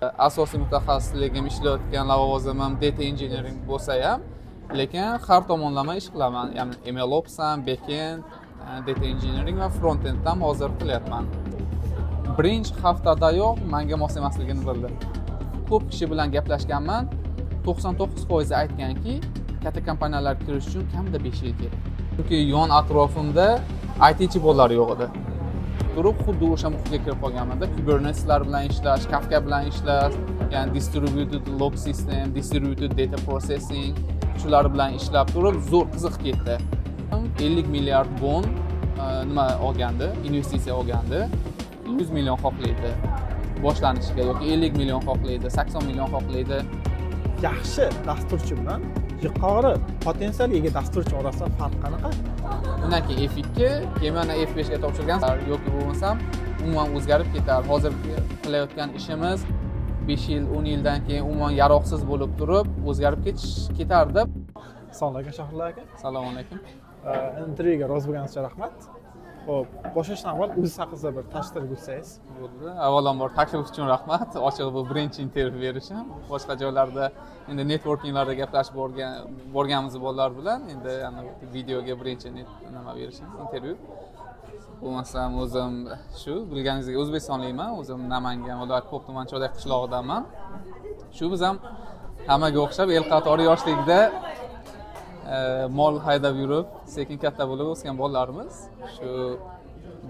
Asosiy mutaxassisligim ishlayotgan lavozimim data engineering bo'lsa ham, lekin har tomonlama ish qilaman. Ya'ni MLOps ham, backend, data engineering va frontend ham hozir qilyapman. Birinchi haftadayoq menga mos emasligini bildim. Ko'p kishi bilan gaplashganman, 99% aytganki, katta kompaniyalarga kirish uchun kamida 5 yil kerak. Chunki yon atrofimda ITchi bolalar yo'q edi. Turib xuddi o'sha muhitga kirib qolganman-da. Kuberneteslar bilan ishlash, Kafka bilan ishlash, ya'ni distributed log system, distributed data processing shular bilan ishlab turib zo'r qiziq ketdi. 50 milliard bon nima olgandi, investitsiya olgandi. 100 million xohlaydi boshlanishiga yoki 50 million xohlaydi, 80 million xohlaydi. Yaxshi dasturchi bilan yuqori potensial ega dasturchi orasida farq qanaqa? Undan keyin F2, keyin mana F5 ga topshirgan yoki bo'lmasam umuman o'zgarib ketar. Hozir qilayotgan ishimiz 5 yil, 10 yildan keyin umuman yaroqsiz bo'lib turib o'zgarib ketardi. Assalomu alaykum Shohruxlar aka. Assalomu alaykum. Intervyuga rozi bo'lganingiz uchun rahmat. Xo'p, boshlashdan avval o'zingiz haqida bir tashrif o'tsangiz. Bo'ldi. Avvalambor taklif uchun rahmat. Ochig'i bu birinchi intervyu berishim. Boshqa joylarda endi networkinglarda gaplashib borganmiz bolalar bilan, endi ana videoga birinchi nima berishim, intervyu. Bo'lmasam o'zim shu bilganingizdek O'zbekistonlikman, o'zim Namangan viloyat Pop tuman Cho'dak qishlog'idanman. Shu biz ham hammaga o'xshab el qatori yoshlikda mol haydab yurib, sekin katta bo'lib o'sgan bolalarimiz. Shu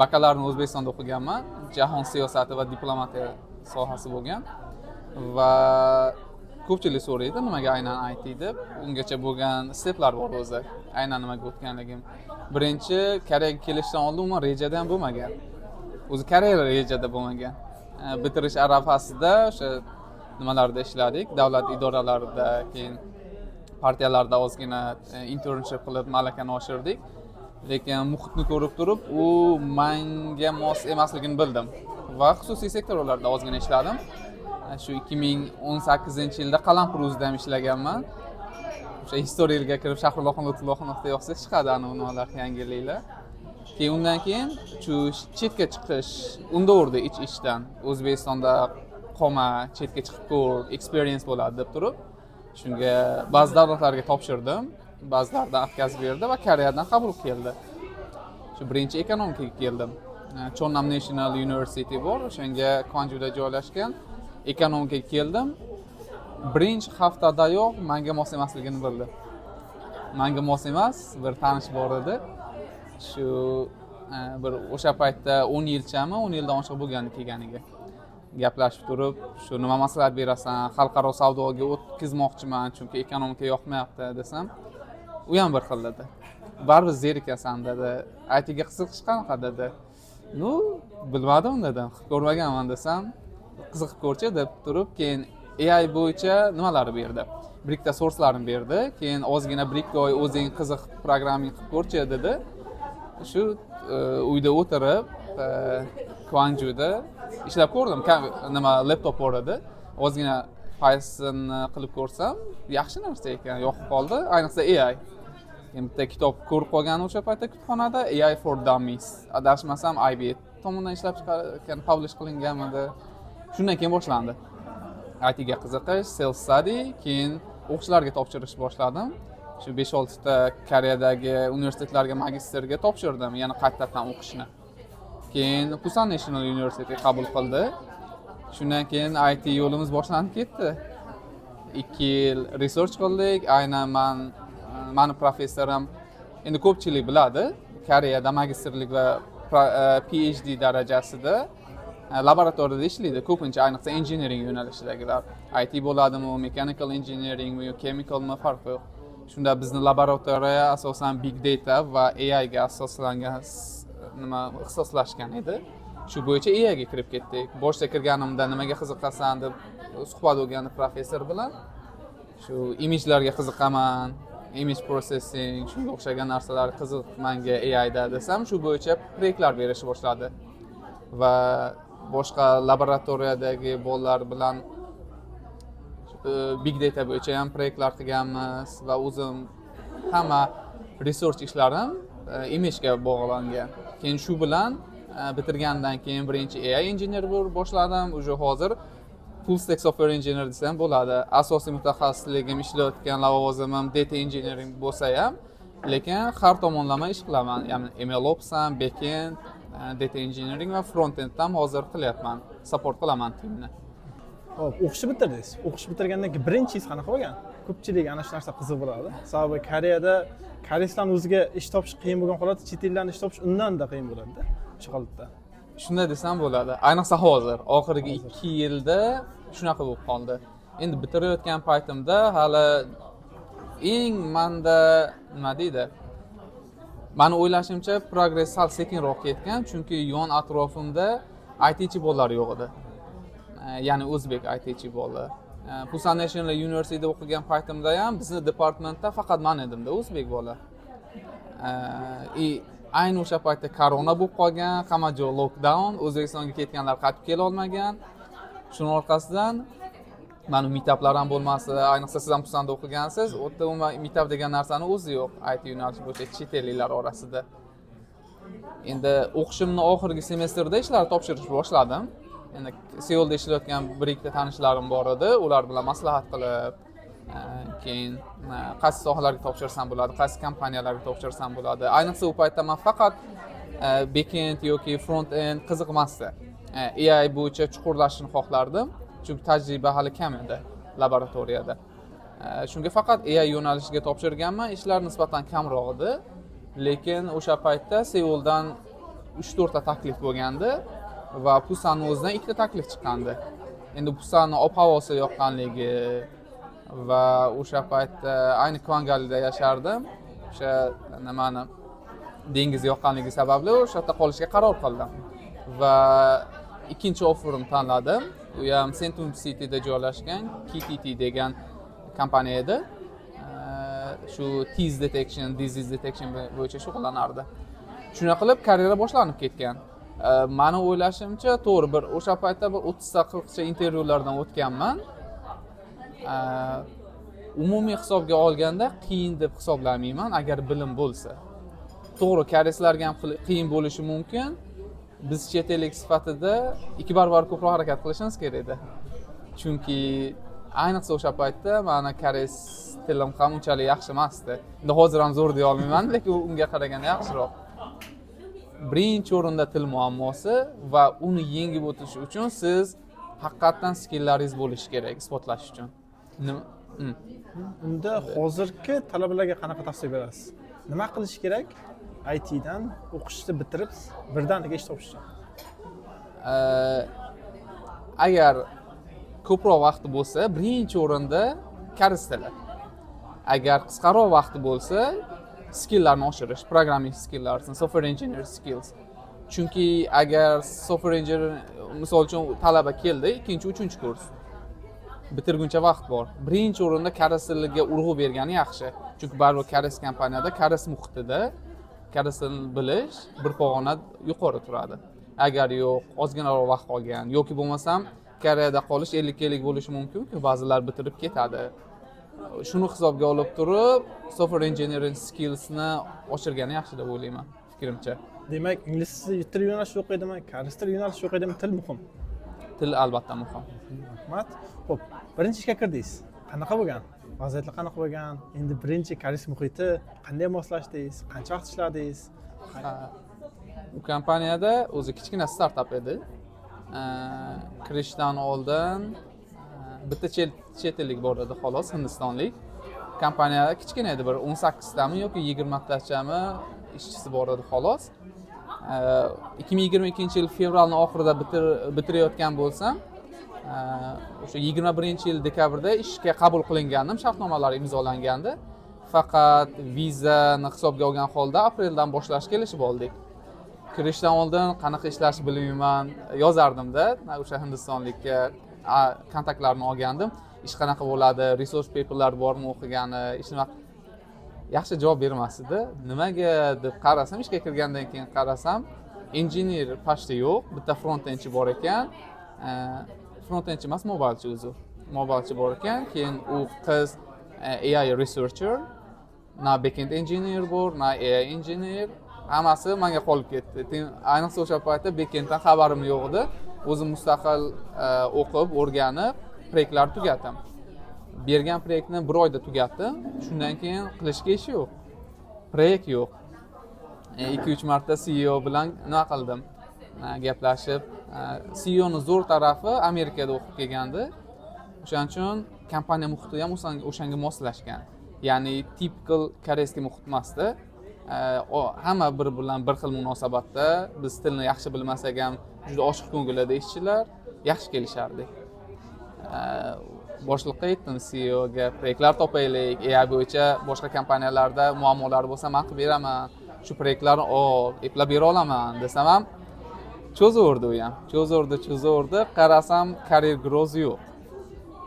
bakalarni O'zbekistonda o'qiganman. Jahon siyosati va diplomatiya sohasi bo'lgan va ko'pchilik so'raydi, nimaga aynan IT deb. Ungacha bo'lgan steplar bor o'zi. Aynan nimaga o'tganligim. Birinchi Koreyaga kelishdan oldin umuman rejada ham bo'lmagan. O'zi Koreya rejada bo'lmagan. Bitirish arafasida o'sha nimalarda ishladik, davlat idoralarida, keyin partiyalarda ozgina internship qilib malakani oshirdik. Lekin muhitni ko'rib turib, u menga mos emasligini bildim va xususiy sektorlarda ozgina ishladim. Shu 2018-yilda Qalampuruzda ham ishlaganman. O'sha historiyaga kirib Shahrullohon Lutfullohov yozsa chiqadi ana ular yangiliklar. Keyin undan keyin shu chetga chiqish unda urdi ishdan. O'zbekistonda qolma, chetga chiqib ko'r, experience bo'ladi deb turib. Shunga ba'zi davlatlarga topshirdim, ba'zilardan отказ berdi va Koreyadan qabul keldi. Shu birinchi ekonomikaga keldim. Chonnam National University bor, o'shanga Kwanjuda joylashgan. Ekonomikaga keldim. Birinchi haftadayoq menga mos emasligini bildi. Menga mos emas, bir tanish bor edi. Shu bir o'sha paytda 10 yilchami, 10 yildan oshiq bo'lgandi kelganiga. Gaplashib turib, shu nima maslahat berasan, xalqaro savdoga o'tkazmoqchiman, chunki ekonomika yoqmayapti desam, u ham bir xil dedi. Baribir zerikasan dedi. ITga qiziqish qanaqa dedi. Nu, bilmadim dedim. Ko'rmaganman desam, qiziqib ko'rchi deb turib, keyin AI bo'yicha nimalarni berdi. Birikta source'larni berdi. Keyin ozgina bir-ikki oy o'zing qiziq programming qilib ko'rchi dedi. Shu uyda o'tirib, Kwanjuda ishlab ko'rdim. Nima laptop bor edi. Ozgina Python qilib ko'rsam, yaxshi narsa ekan, yoqib qoldi, ayniqsa AI. Bitta kitob ko'rib qolgan o'sha paytda kutubxonada AI for Dummies. Adashmasam IBM tomonidan ishlab chiqargan, publish qilinganmidi. Shundan keyin boshlandi. ITga qiziqish, self study, keyin o'qishlarga topshirish boshladim. Shu 5-6 ta Koreyadagi universitetlarga magistrga topshirdim, yana qaytadan o'qishni. Keyin Pusan National University qabul qildi. Shundan keyin IT yo'limiz boshlanib ketdi. 2 yil research qildik. Aynan meni professorim endi ko'pchilik biladi, Koreyada magistrlik va PhD darajasida laboratoriyada ishlaydi. Ko'pincha ayniqsa engineering yo'nalishidagilar. IT bo'ladimi, mechanical engineeringmi yoki chemicalmi farqi yo'q. Shunda bizni laboratoriya asosan big data va AI ga asoslangan ixtisoslashgan edi. Shu bo'yicha AI ga kirib ketdik. Boshda kirganimda nimaga qiziqasan deb suhbat bo'lgandi professor bilan. Shu image'larga qiziqaman, image processing, shunga o'xshagan narsalar qiziq menga AI da desam, shu bo'yicha proyektlar berishni boshladi. Va boshqa laboratoriyadagi bolalar bilan big data bo'yicha ham proyektlar qilganmiz va o'zim hamma research ishlarim image ga bog'langan. Keyin shu bilan bitirgandan keyin birinchi AI engineer bo'lib boshladim. Уже hozir full stack software engineer desa ham bo'ladi. Asosiy mutaxassisligim ishlayotgan lavozimim data engineering bo'lsa ham, lekin har tomonlama ish qilaman. Ya'ni MLOps ham, backend, data engineering va frontend ham hozir qilyapman. Support qilaman teamni. Hop, o'qishni bitirdingiz. O'qish bitirgandan keyin birinchingiz qanaqa bo'lgan? Ko'pchilik ana shu narsa qiziq bo'ladi. Sababi Koreyada koreyslarning o'ziga ish topish qiyin bo'lgan holatda chet ellarni ish topish undan-da qiyin bo'ladi-da, o'sha holatda. Shunday desam bo'ladi. Ayniqsa hozir, oxirgi 2 yilda shunaqa bo'lib qoldi. Endi bitirayotgan paytimda hali eng menda nima deydi? Meni o'ylashimcha progress sal sekinroq ketgan, chunki yon atrofimda ITchi bolalar yo'q edi. Ya'ni o'zbek ITchi bolalar. Busan National University'da o'qigan paytimda ham bizni departamentda faqat men edimda o'zbek bola. Ayni o'sha paytda korona bo'lib qolgan, hamma joy lockdown, O'zbekistonga ketganlar qaytib kela olmagan. Shuning orqasidan mana meetuplar ham bo'lmasa, ayniqsa siz ham Pusanda o'qigansiz, u yerda umuman meetup degan narsani o'zi yo'q IT yo'nalishi bo'yicha chet elliklar orasida. Endi o'qishimning oxirgi semestrida ishlar topshirishni boshladim. Endi Seulda ishlayotgan bir ikkita tanishlarim bor edi, ular bilan maslahat qilib, keyin qaysi sohalarga topshirsam bo'ladi, qaysi kompaniyalarga topshirsam bo'ladi. Ayniqsa u paytda men faqat backend yoki front-end qiziqmasdi. AI bo'yicha chuqurlashishni xohlardim, chunki tajriba hali kam edi laboratoriyada. Shunga faqat AI yo'nalishiga topshirganman, ishlar nisbatan kamroq edi, lekin o'sha paytda Seuldan 3-4 ta taklif bo'lgandi va Pusanning o'zidan 2 ta taklif chiqqandi. Endi Pusanning ob-havosi yoqqanligi va o'sha paytda ayni Kvangalida yashardim. O'sha nimani dengiz yoqqanligi sababli o'sha yerda qolishga qaror qildim. Va ikkinchi offerim tanladim. U ham Centrum City'da joylashgan KTT degan kompaniya edi. Shu tease detection, disease detection bo'yicha shug'ullanardi. Shuna qilib karyera boshlanib ketgan. Meni o'ylashimcha, to'g'ri bir o'sha paytda bir 30 ta 40 ta intervyulardan o'tganman. Umumiy hisobga olganda qiyin deb hisoblamayman agar bilim bo'lsa. To'g'ri, koreyslarga ham qiyin bo'lishi mumkin. Biz chet ellik sifatida 2 barobar ko'proq harakat qilishimiz kerak edi. Chunki ayniqsa o'sha paytda meni koreys tilim ham unchalik yaxshi emasdi. Endi hozir ham zo'r deya olmayman, lekin unga qaraganda yaxshiroq. Birinchi o'rinda til muammosi va uni yengib o'tish uchun siz haqiqatan skilllaringiz bo'lishi kerak isbotlash uchun. Unda hozirgi talabalarga qanaqa tavsiya berasiz? Nima qilish kerak? ITdan o'qishni bitirib birdaniga ish topish uchun. Agar ko'proq vaqti bo'lsa, birinchi o'rinda koreys tili. Agar qisqaroq vaqti bo'lsa, skilllarni oshirish, programming skilllarini, software engineer skills. Chunki agar software engineer misol uchun talaba keldi, 2-3 kurs bitirguncha vaqt bor. Birinchi o'rinda koreys tiliga urg'u bergani yaxshi. Chunki baribir koreys kompaniyada, koreys muhitida koreys tilini bilish bir pog'ona yuqori turadi. Agar yo'q, ozginaroq vaqt qolgan yoki bo'lmasam Koreyada qolish 50-50 bo'lishi mumkin-ku, ba'zilar bitirib ketadi. Shuni hisobga olib turib, software engineering skillsni oshirgani yaxshi deb o'ylayman, fikrimcha. Demak, ingliz til yo'nalishi o'qiydimi, koreys til yo'nalishi o'qiydimi, til muhim. Til albatta muhim. Rahmat. Xo'p, birinchi ishga kirdingiz. Qanaqa bo'lgan? Vaziyatlar qanaqa bo'lgan? Endi birinchi koreys muhiti qanday moslashdingiz? Qancha vaqt ishladingiz? U kompaniyada o'zi kichkina startap edi. Kirishdan oldin bitta chet ellik bor edi xolos, hindistonlik. Kompaniya kichkina edi, bir 18 tami yoki 20 tachami ishchisi bor edi xolos. 2022-yil fevralning oxirida bitirayotgan bo'lsam, o'sha 21-yil dekabrda ishga qabul qilingandim, shartnomalar imzolangandi. Faqat vizani hisobga olgan holda apreldan boshlash kelishib oldik. Kirishdan oldin qanaqa ishlashni bilmayman, yozardim-da, o'sha hindistonlikka kontaktlarni olgandim. Ish qanaqa bo'ladi, resource paperlar bormi o'qigani, ishni yaxshi javob bermasdi. Nimaga deb qarasam, ishga kirgandan keyin qarasam, engineer pashta yo'q, bitta front-endchi bor ekan. Front-endchi emas, mobilchi o'zi. Mobilchi bor ekan, keyin u qiz AI researcher, na backend engineer bor, na AI engineer. Hammasi menga qolib ketdi. Ayniqsa o'sha paytda backenddan xabarim yo'q edi. o'zim mustaqil o'qib, o'rganib, proyektlarni tugatdim. Bergan proyektni 1 oyda tugatdim. Shundan keyin qilishga ish yo'q. Proyekt yo'q. 2-3 marta CEO bilan nima qildim? Gaplashib, CEOning zo'r tarafi Amerikada o'qib kelgandi. O'shaning uchun kompaniya muhiti ham o'shanga moslashgan. Ya'ni typical koreyskiy muhit emasdi. Hamma bir bilan bir xil munosabatda, biz tilni yaxshi bilmasak ham juda ochiq ko'ngilli ishchilar, yaxshi kelishardi. Boshliqqa aytdim CEOga, proyektlar topaylik, AI bo'yicha boshqa kompaniyalarda muammolar bo'lsa men qilib beraman. Shu proyektlarni eplab bera olaman desam ham cho'zaverdi u ham. Cho'zaverdi, qarasam career growth yo'q.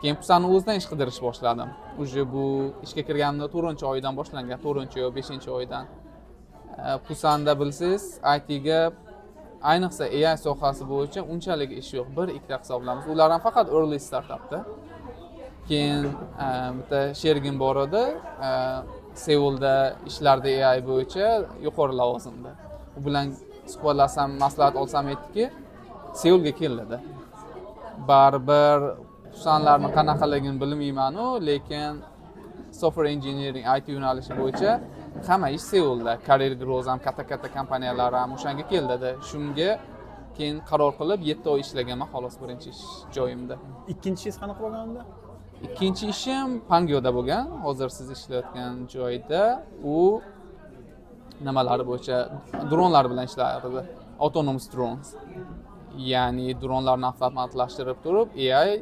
Keyin Pusanni o'zidan ish qidirish boshladim. Uje bu ishga kirganimda 4-oydan boshlangan, 4-yo 5-oydan. Pusanda bilsangiz, IT ga ayniqsa AI sohasi bo'yicha unchalik ish yo'q. 1-2 hisoblaymiz. Ular ham faqat early startupda. Keyin bitta sherigim bor edi, Seulda ishlarda AI bo'yicha yuqori lavozimda. U bilan suhbatlashsam, maslahat olsam aytdiki, Seulga kel dedi. Baribir Pusanlarni qanaqaligini bilmayman-u, lekin software engineering IT yo'nalishi bo'yicha hamma ish Seulda. Career growth ham katta kompaniyalar ham o'shanga kel dedi. Shunga keyin qaror qilib 7 oy ishlaganman xolos birinchi ish joyimda. Ikkinchi ish qanaqa bo'lganda? Ikkinchi ishim Pangyoda bo'lgan. Hozir siz ishlayotgan joyda u nimalari bo'yicha dronlar bilan ishlardi. Autonomous drones. Ya'ni dronlarni avtomatlashtirib turib, AI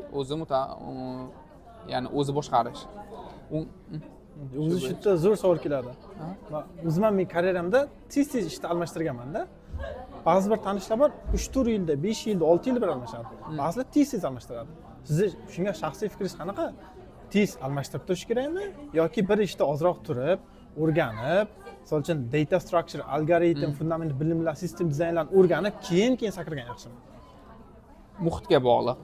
o'zi boshqarish. O'zi shu yerda zo'r savol keladi. O'zim ham men karyeramda tez ishni almashtirganman-da. Ba'zi bir tanishlar bor, 3-4 yilda, 5 yilda, 6 yil bir almashadi. Ba'zilar tez almashtiradi. Sizni shunga shaxsiy fikringiz qanaqa? Tez almashtirib turish kerakmi yoki bir ishda ozroq turib, o'rganib, misol uchun data structure, algoritm, fundament bilimlar, sistem dizaynlarni o'rganib, keyin sakragan yaxshimi? Muhitga bog'liq.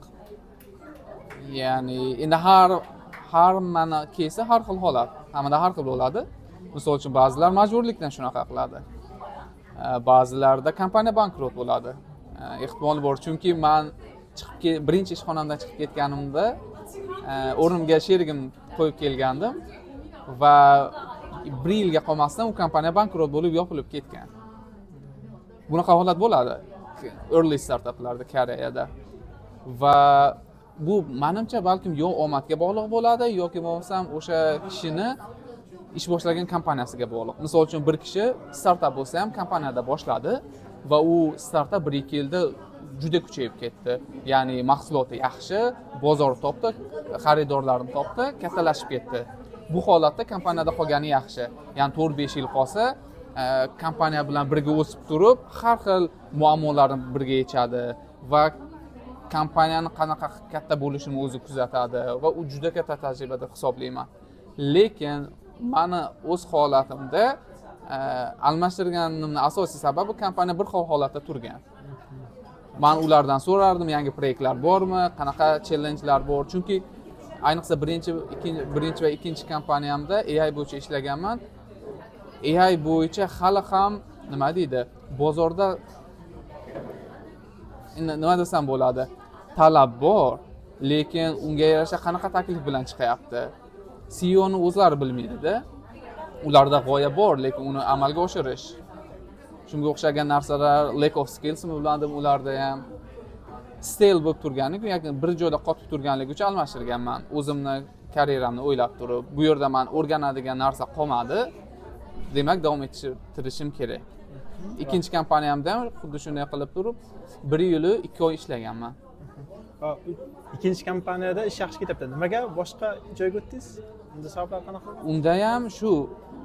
Ya'ni endi har mana kesi har xil holat, hammada har xil bo'ladi. Misol uchun ba'zilar majburlikdan shunaqa qiladi. Ba'zilarda kompaniya bankrot bo'ladi. Ehtimol bor, chunki men birinchi ishxonamdan chiqib ketganimda o'rnimga sherigim qo'yib kelgandim va 1 yilga qolmasdan u kompaniya bankrot bo'lib yopilib ketgan. Bunaqa holat bo'ladi early startuplarda Koreyada. Va bu menimcha balkim yo omadga bog'liq bo'ladi yoki bo'lmasam o'sha kishini ish boshlagan kompaniyasiga bog'liq. Misol uchun bir kishi startup bo'lsa ham kompaniyada boshladi va u startup 1-2 yilda juda kuchayib ketdi. Ya'ni mahsuloti yaxshi, bozor topdi, xaridorlarni topdi, kattalashib ketdi. Bu holatda kompaniyada qolgani yaxshi. Ya'ni 4-5 yil qolsa, kompaniya bilan birga o'sib turib, har xil muammolarni birga yechadi va kompaniyani qanaqa katta bo'lishini o'zi kuzatadi va u juda katta tajriba deb hisoblayman. Lekin meni o'z holatimda almashtirganimning asosiy sababi kompaniya bir xil holatda turgan. Men ulardan so'rardim, yangi proyektlar bormi, qanaqa challenge'lar bor. Chunki ayniqsa birinchi va ikkinchi kompaniyamda AI bo'yicha ishlaganman. AI bo'yicha hali ham nima deydi, bozorda nima desam bo'ladi, talab bor, lekin unga yarasha qanaqa taklif bilan chiqyapti. CEOni o'zlari bilmaydi-da. Ularda g'oya bor, lekin uni amalga oshirish. Shunga o'xshagan narsalar lack of skills biladim ularda ham. Stale bo'lib turganligi, yoki bir joyda qotib turganligi uchun almashtirganman. O'zimni karyeramni o'ylab turib, bu yerda men o'rganadigan narsa qolmadi. Demak, davom ettirishim kerak. Ikkinchi kompaniyamda ham xuddi shunday qilib turib, 1 yil 2 oy ishlaganman. Ikkinchi kompaniyada ish yaxshi ketyapti. Nimaga boshqa joyga o'tdingiz? Unda sabablar qanaqa? Unda ham shu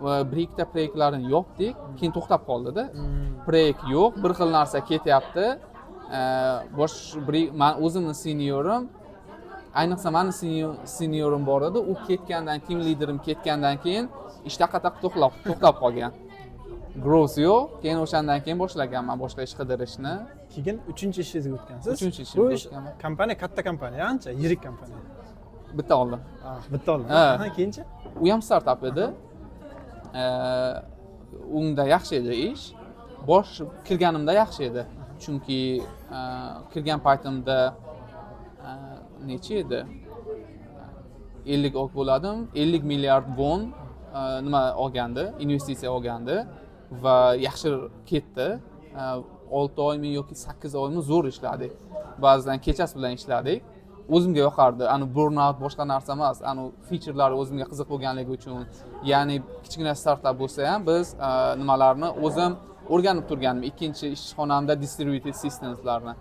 1-2 proyektlarni yopdik, keyin to'xtab qoldi-da. Proyekt yo'q, bir xil narsa ketyapti. Men o'zimning seniorim, ayniqsa meni seniorim bor edi, u ketgandan, team liderim ketgandan keyin ishtaqataq to'xtab qolgan. Growth yo'q, keyin o'shandan keyin boshlaganman boshqa ish qidirishni. Keyin 3-ishingizga o'tgansiz. 3-ishimga o'tganman. Kompaniya katta kompaniya, ancha yirik kompaniya. Bitta oldim. Bitta oldim. Keyinchi? U ham startup edi. Unda yaxshi edi ish. Kirganimda yaxshi edi. chunki kirgan paytimda necha edi? 50 ok bo'ladim, 50 milliard won nima olgandi, investitsiya olgandi va yaxshi ketdi. 6 oymi yoki 8 oymi zo'r ishladik. Ba'zan kechasi bilan ishladik. O'zimga yoqardi. Ani burnout boshqa narsa emas, ani featurelari o'zimga qiziq bo'lganligi uchun. Ya'ni kichkina startup bo'lsa ham biz nimalarni o'zim o'rganib turganim. Ikkinchi ishxonamda distributed systemslarni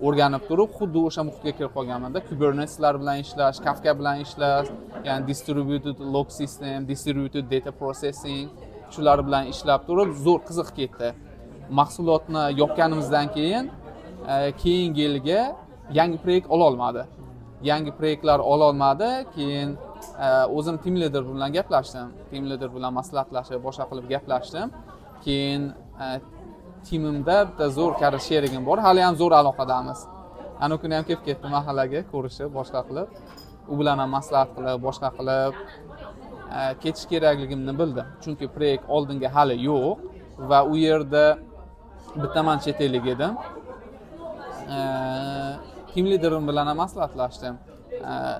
o'rganib turib, xuddi o'sha muhitga kirib qolganman-da. Kuberneteslar bilan ishlash, Kafka bilan ishlash, ya'ni distributed log system, distributed data processing shular bilan ishlab turib, zo'r qiziq ketdi. Mahsulotni yopganimizdan keyingi yilga yangi proyekt ola olmadi. Yangi proyektlar ola olmadi. Keyin o'zim team leader bilan gaplashdim. Team leader bilan maslahatlashib, boshqa qilib gaplashdim. Keyin timimda bitta zo'r kari sherigim bor. Hali ham zo'r aloqadamiz. Ana kuni ham kelib ketdi mahallaga ko'rishib, boshqa qilib. U bilan ham maslahat qilib, boshqa qilib ketish kerakligimni bildim. Chunki proyekt oldinga hali yo'q va u yerda bittaman chet ellik edim. Team leaderim bilan ham maslahatlashdim.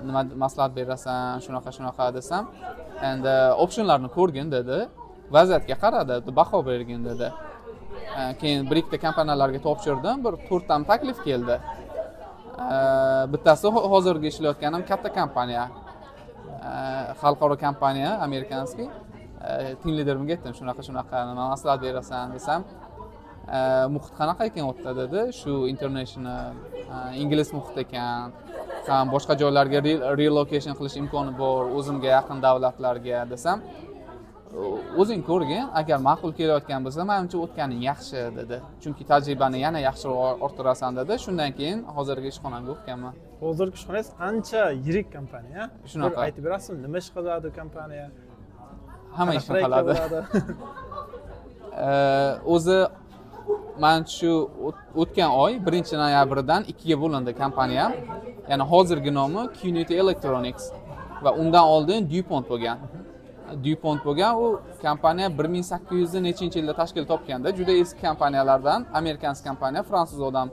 Nima maslahat berasan, shunaqa desam, endi optionlarni ko'rgin dedi. Vaziyatga qaradi, baho bergin dedi. Keyin bir ikkita kompaniyalarga topshirdim, bir 4 tam taklif keldi. Bittasi hozirgi ishlayotganim katta kompaniya. Xalqaro kompaniya, amerikanskiy. Team leaderimga aytdim, shunaqa nima maslahat berasan desam, muhit qanaqa ekan o'tda dedi. Shu international ingliz muhit ekan. Ham boshqa joylarga relocation qilish imkoni bor, o'zimga yaqin davlatlarga desam, o'zing ko'rgin, agar ma'qul kelayotgan bo'lsa, menimcha o'tganing yaxshi dedi. Chunki tajribani yana yaxshi orttirasan dedi. Shundan keyin hozirgi ishxonamga o'tganman. Hozirgi ishxonangiz ancha yirik kompaniya. Shunaqa. Aytib berasizmi, nima ish qiladi kompaniya? Hamma ishni qiladi. O'zi men shu o'tgan oy 1-noyabrdan 2 ga bo'lindi kompaniya. Ya'ni hozirgi nomi Qnity Electronics va undan oldin DuPont bo'lgan. DuPont bo'lgan u kompaniya 1800 nechinchi yilda tashkil topganda, juda eski kompaniyalardan, amerikansk kompaniya, fransuz odam.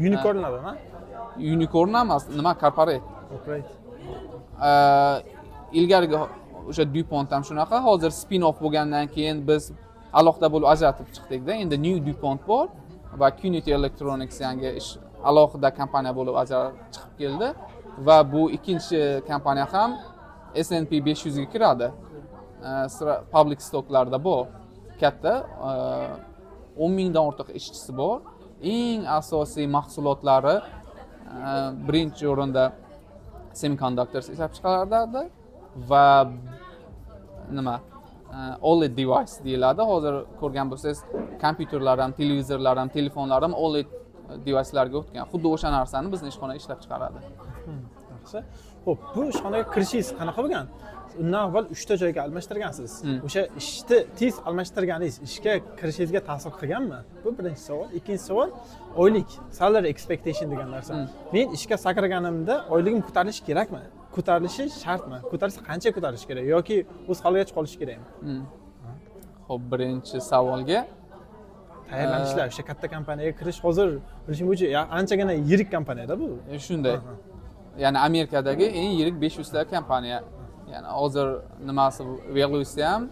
Unicornlarmi? Unicorn emas, nima corporate. Corporate. Ilgarigi o'sha DuPont ham shunaqa, hozir spin-off bo'lgandan keyin biz alohida bo'lib ajratib chiqdik-da. Endi New DuPont bor va Qnity Electronics yangi ish alohida kompaniya bo'lib ajrab chiqib keldi va bu ikkinchi kompaniya ham S&P 500 ga kiradi. Public stocklarda bor. Katta 10 mingdan ortiq ishchisi bor. Eng asosiy mahsulotlari birinchi o'rinda semiconductors ishlab chiqaradi va nima OLED device deyiladi. Hozir ko'rgan bo'lsangiz, kompyuterlar ham, televizorlar ham, telefonlar ham OLED device'larga o'tgan. Xuddi o'sha narsani bizning ishxona ishlab chiqaradi. Yaxshi. Xo'p, bu ishxonaga kirishingiz qanaqa bo'lgan? Undan avval 3 ta joyga almashtirgansiz. O'sha ishni tez almashtirganingiz ishga kirishingizga ta'sir qilganmi? Bu birinchi savol. Ikkinchi savol, oylik, salary expectation degan narsa. Men ishga sakraganimda oyligim ko'tarilishi kerakmi? Ko'tarilishi shartmi? Ko'tarilsa qancha ko'tarilishi kerak yoki o'z holigacha qolishi kerakmi? Xo'p, birinchi savolga tayyorlanishlar, o'sha katta kompaniyaga kirish hozir bilishim bo'yicha anchagina yirik kompaniyada bu. Shunday. Ya'ni Amerikadagi eng yirik 500 ta kompaniya. Ya'ni hozir nimasi valuasi ham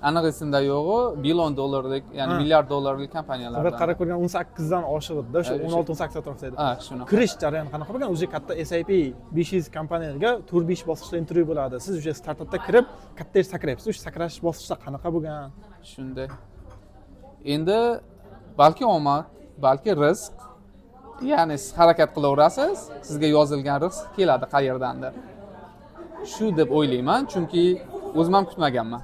aniq esimda yo'g'i, billion dollarlik, ya'ni milliard dollarlik kompaniyalardan. Bir qarab ko'rgan 18 dan oshig'ida, o'sha 16-18 atrofida edi. Ha, shunaqa. Kirish jarayoni qanaqa bo'lgan? O'zi katta SAP 500 kompaniyalarga 4-5 bosqichda intervyu bo'ladi. Siz o'sha startapda kirib, katta yer sakrayapsiz. O'sha sakrash bosqichida qanaqa bo'lgan? Shunday. Endi balki omad, balki rizq. Ya'ni siz harakat qilaverasiz, sizga yozilgan rizq keladi qayerdandir. Shu deb o'ylayman, chunki o'zim ham kutmaganman.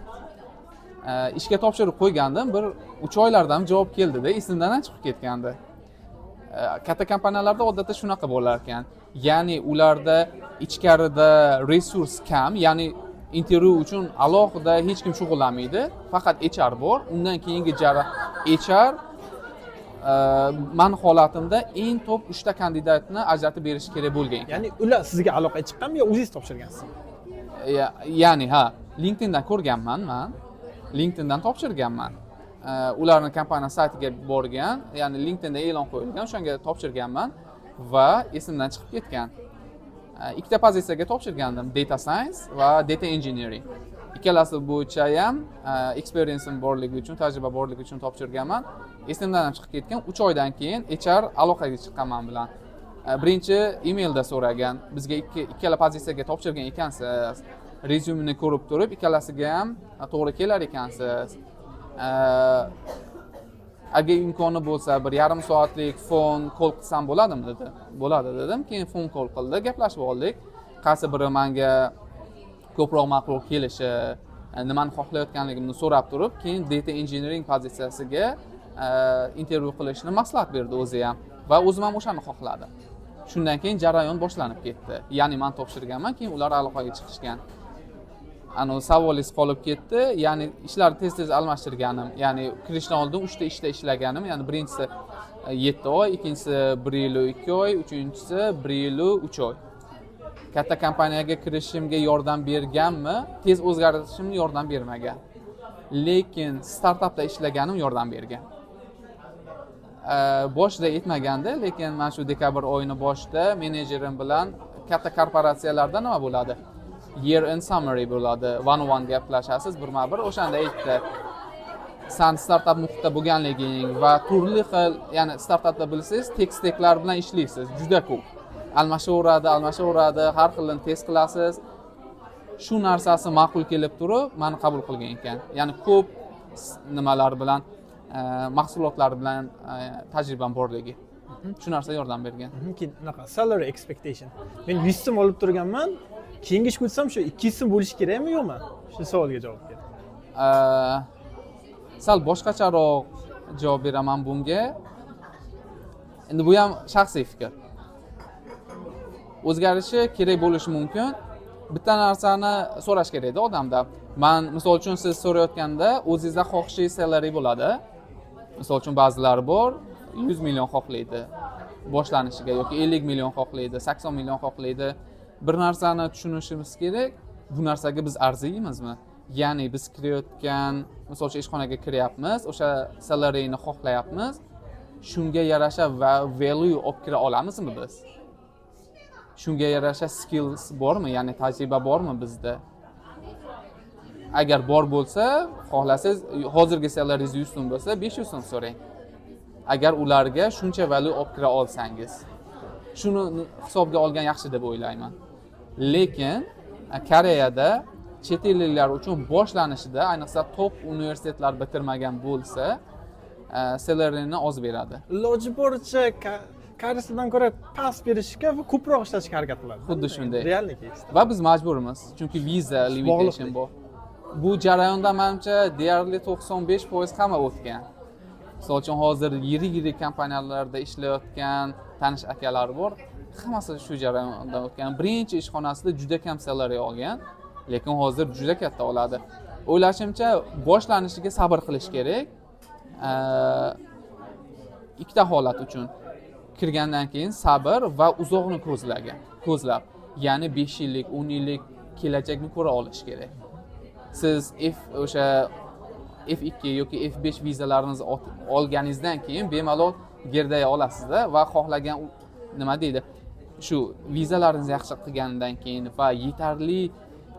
Ishga topshirib qo'ygandim, bir 3 oylardan javob keldi-da, esimdan chiqib ketgandi. Katta kompaniyalarda odatda shunaqa bo'lar ekan. Ya'ni ularda ichkarida resurs kam, ya'ni intervyu uchun alohida hech kim shug'ullanmaydi, faqat HR bor. Undan keyingi HR men holatimda eng top 3 ta kandidatni ajratib berish kerak bo'lgan. Ya'ni ular sizga aloqaga chiqqanmi yo o'zingiz topshirgansiz? Ya'ni LinkedIndan ko'rganman men. LinkedIndan topshirganman. ularning kompaniya saytiga borgan, ya'ni LinkedInda e'lon qo'yilgan, o'shanga topshirganman va esimdan chiqib ketgan. Ikkita pozitsiyaga topshirgandim, data science va data engineering. Ikkalasi bo'yicha ham experience'im borligi uchun, tajriba borligi uchun topshirganman. Esimdan ham chiqib ketgan. 3 oydan keyin HR aloqaga chiqqan men bilan. Birinchi emailda so'ragan, bizga ikkala pozitsiyaga topshirgan ekansiz. Rezyumini ko'rib turib, ikkalasiga ham to'g'ri kelar ekansiz. Agar imkoni bo'lsa, bir yarim soatlik phone call qilsam bo'ladimi dedi. Bo'ladi dedim. Keyin phone call qildi, gaplashib oldik. Qaysi biri menga ko'proq ma'qul kelishi, nimani xohlayotganligimni so'rab turib, keyin data engineering pozitsiyasiga intervyu qilishni maslahat berdi o'zi ham va o'zim ham o'shani xohladim. Shundan keyin jarayon boshlanib ketdi. Ya'ni men topshirganman, keyin ular aloqaga chiqishgan. Savolingiz qolib ketdi. Ya'ni ishlarni tez-tez almashtirganim. Ya'ni kirishdan oldin 3 ta ishda ishlaganim. Ya'ni birinchisi 7 oy, ikkinchisi 1 yil 2 oy, uchinchisi 1 yil 3 oy. Katta kompaniyaga kirishimga yordam berganmi? Tez o'zgarishimga yordam bermagan. Lekin startapda ishlaganim yordam bergan. Boshida yetmaganda, lekin men shu dekabr oyining boshida menejerim bilan katta korporatsiyalarda nima bo'ladi? Year end summary bo'ladi. One-on-one gaplashasiz, birma-bir. O'shanda aytdi, san startup muhitda bo'lganliging va turli xil, ya'ni startupda bilsangiz, tek-steklar bilan ishlaysiz, juda ko'p. Almashaveradi, har xilini test qilasiz. Shu narsasi ma'qul kelib turib, meni qabul qilgan ekan. Ya'ni ko'p nimalar bilan, mahsulotlar bilan tajribam borligi. Shu narsa yordam bergan. Keyin unaqa salary expectation. Men 100 so'm olib turganman. Keyingi ishga o'tsam shu 200 so'm bo'lishi kerakmi yo'qmi? Shu savolga javob ber. Sal boshqacharoq javob beraman bunga. Endi bu ham shaxsiy fikr. O'zgarishi kerak bo'lishi mumkin. Bitta narsani so'rash kerak-da odamda. Men misol uchun siz so'rayotganda o'zingizda xohishingiz salary bo'ladi. Misol uchun ba'zilar bor, 100 million xohlaydi boshlanishiga yoki 50 million xohlaydi, 80 million xohlaydi. Bir narsani tushunishimiz kerak, bu narsaga biz arziymizmi? Ya'ni biz kirayotgan, misol uchun ishxonaga kiryapmiz, o'sha salaryni xohlayapmiz. Shunga yarasha value olib kira olamizmi biz? Shunga yarasha skills bormi, ya'ni tajriba bormi bizda? Agar bor bo'lsa, xohlasangiz hozirgi salaringiz 100 so'm bo'lsa, 500 so'm so'rang. Agar ularga shuncha value olib kira olsangiz, shuni hisobga olgan yaxshi deb o'ylayman. Lekin Koreyada chet elliklar uchun boshlanishida, ayniqsa top universitetlar bitirmagan bo'lsa, salaryni oz beradi. Iloji boricha koreyslardan ko'ra past berishga va ko'proq ishlashga harakat qiladi. Xuddi shunday. Reallik. Va biz majburmiz, chunki viza limitation bor. Bu jarayonda menimcha deyarli 95% hamma o'tgan. Misol uchun hozir yirik kompaniyalarda ishlayotgan tanish akalar bor. Hammasi shu jarayondan o'tgan. Birinchi ishxonasida juda kam salary olgan, lekin hozir juda katta oladi. O'ylashimcha boshlanishiga sabr qilish kerak. Ikkita holat uchun. Kirgandan keyin sabr va uzoqni ko'zlab, ya'ni 5 yillik, 10 yillik kelajakni ko'ra olish kerak. Siz o'sha F2 yoki F5 vizalarningizni olganingizdan keyin bemalol gerdaya olasizda va xohlagan nima deydi? Shu vizalaringizni yaxshi qilgandan keyin va yetarli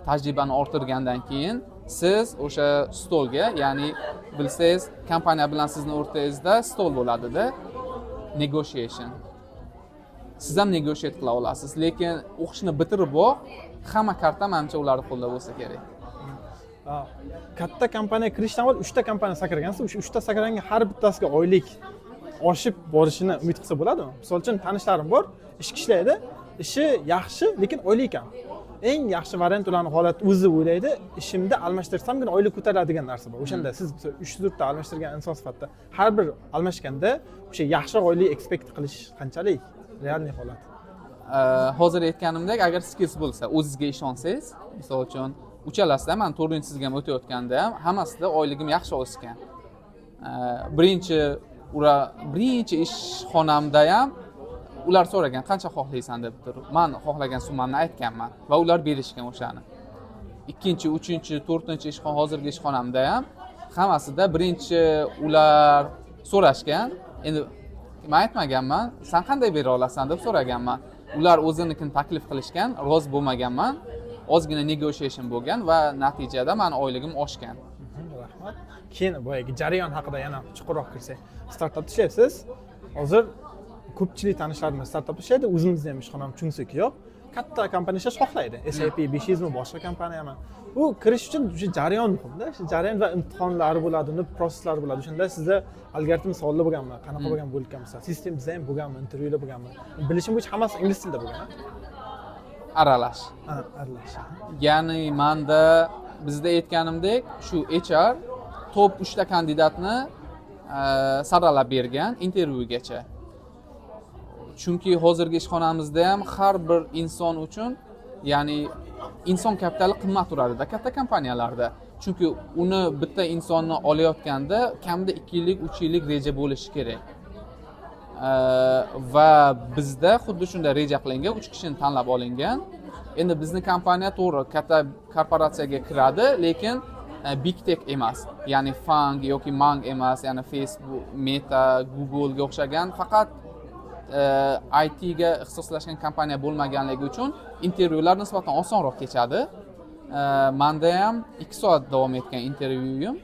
tajribani orttirgandan keyin siz o'sha stolga, ya'ni bilsangiz, kompaniya bilan sizni o'rtangizda stol bo'ladida, negotiation. Siz ham negotiate qila olasiz, lekin o'qishni bitiriboq hamma karta menimcha ularning qo'lida bo'lsa kerak. Katta kompaniyaga kirishdan avval 3 ta kompaniya sakragansiz, o'sha 3 ta sakragan har bittasiga oylik oshib borishini umid qilsa bo'ladimi? Misol uchun tanishlarim bor, ishga ishlaydi, ishi yaxshi, lekin oylik kam. Eng yaxshi variant ularning holati o'zi o'ylaydi, ishimda almashtirsamgina oylik ko'taradigan narsa bor. O'shanda siz 300 ta almashtirgan inson sifatida har bir almashganda o'sha yaxshi oylik expect qilish qanchalik realniy holat? Hozir aytganimdek, agar skills bo'lsa, o'zingizga ishonsangiz, misol uchun uchalasida men 4-sizga ham o'tayotganda ham hammasida oyligim yaxshi o'sgan. Birinchi ishxonamda ham ular so'ragan, qancha xohlaysan deb turib, men xohlagan summamni aytganman va ular berishgan o'shani. Ikkinchi, uchinchi, to'rtinchi hozirgi ishxonamda ham hammasida birinchi ular so'rashgan. Endi men aytmaganman, "Sen qanday bera olasan?" deb so'raganman. Ular o'zinikini taklif qilishgan, rozi bo'lmaganman. Ozgina negotiation bo'lgan va natijada meni oyligim oshgan. Rahmat. Keyin boyagi jarayon haqida yana chuqurroq kirsak. Startapda ishlaysiz. Hozir ko'pchilik tanishlarimiz startapda ishlaydi, o'zimizda ham ishxonam chunsak yo'q. Katta kompaniya ishlash xohlaydi. SAP 500 mi boshqa kompaniyami. U kirish uchun o'sha jarayon muhimda. O'sha jarayon va imtihonlari bo'ladi, proseslar bo'ladi. O'shanda sizda algoritm savollar bo'lganmi? Qanaqa bo'lgan bo'lgan misol, sistem dizayn bo'lganmi, intervyular bo'lganmi? Bilishim bo'yicha hammasi ingliz tilida bo'lgan. Aralash. Aralash. Ya'ni menda bizda aytganimdek, shu HR top 3 ta kandidatni saralab bergan intervyugacha. Chunki hozirgi ishxonamizda ham har bir inson uchun, ya'ni inson kapitali qimmat turadi katta kompaniyalarda. Chunki uni bitta insonni olayotganda kamida 2 yillik, 3 yillik reja bo'lishi kerak. Va bizda xuddi shunday reja qilingan, 3 kishini tanlab olingan. Endi bizning kompaniya to'g'ri katta korporatsiyaga kiradi, lekin big tech emas. Ya'ni Fang yoki Mang emas, ya'ni Facebook, Meta, Google ga o'xshagan faqat IT ga ixtisoslashgan kompaniya bo'lmaganligi uchun intervyular nisbatan osonroq kechadi. Menda ham 2 soat davom etgan intervyuyim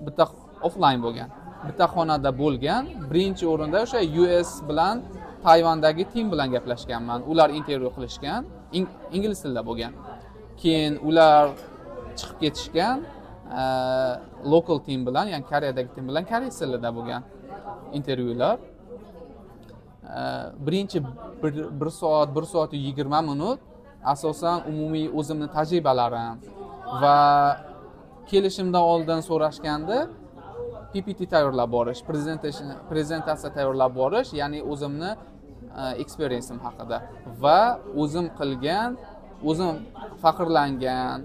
bitta offline bo'lgan. Bitta xonada bo'lgan. Birinchi o'rinda o'sha US bilan Tayvandagi tim bilan gaplashganman. Ular intervyu qilishgan, ingliz tilida bo'lgan. Keyin ular chiqib ketishgan, local tim bilan, ya'ni Koreyadagi tim bilan koreys tilida bo'lgan intervyular. Birinchi 1 soat, 1 soat 20 minut asosan umumiy o'zimning tajribalarim va kelishimdan oldin so'rashganda PPT tayyorlab borish, prezentatsiya tayyorlab borish, ya'ni o'zimni experience'im haqida va o'zim qilgan, o'zim faxrlangan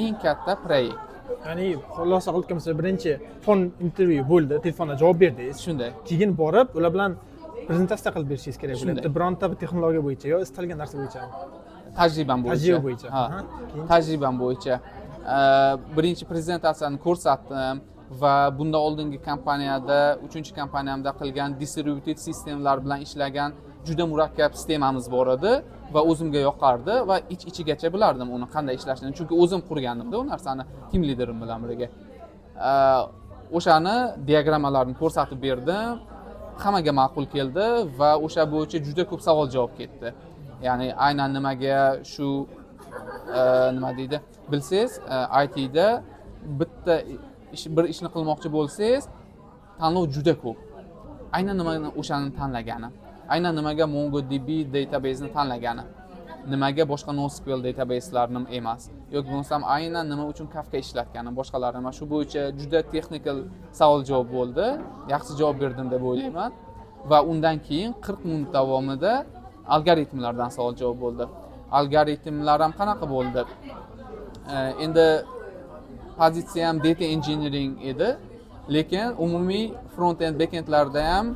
eng katta proyekt. Ya'ni xulosa qilganimiz birinchi fon intervyu bo'ldi, telefonda javob berdingiz. Shunday. Keyin borib, ular bilan prezentatsiya qilib berishingiz kerak bo'ladi. Bironta bir texnologiya bo'yicha yo istalgan narsa bo'yicha. Tajribam bo'yicha. Tajriba bo'yicha. Ha. Tajribam bo'yicha. Birinchi prezentatsiyani ko'rsatdim va bunda oldingi kompaniyada, 3-kompaniyamda qilgan distributed sistemlar bilan ishlagan juda murakkab sistemamiz bor edi va o'zimga yoqardi va ich-ichigacha bilardim uni qanday ishlashini. Chunki o'zim qurgandim-da u narsani team liderim bilan birga. O'shani diagrammalarini ko'rsatib berdim. Hammaga ma'qul keldi va o'sha bo'yicha juda ko'p savol-javob ketdi. Ya'ni aynan nimaga shu nima deydi? Bilsangiz, IT da bitta bir ishni qilmoqchi bo'lsangiz, tanlov juda ko'p. Aynan nimaga o'shani tanlagani? Aynan nimaga MongoDB database ni tanlagani? Nimaga boshqa NoSQL database'larni emas? Yoki bo'lmasam aynan nima uchun Kafka ishlatgani, boshqalari emas. Shu bo'yicha juda texnikal savol-javob bo'ldi. Yaxshi javob berdim deb o'ylayman. Va undan keyin 40 minut davomida algoritmlardan savol-javob bo'ldi. Algoritmlar ham qanaqa bo'ldi? Endi pozitsiya ham data engineering edi, lekin umumiy front-end, back-endlarda ham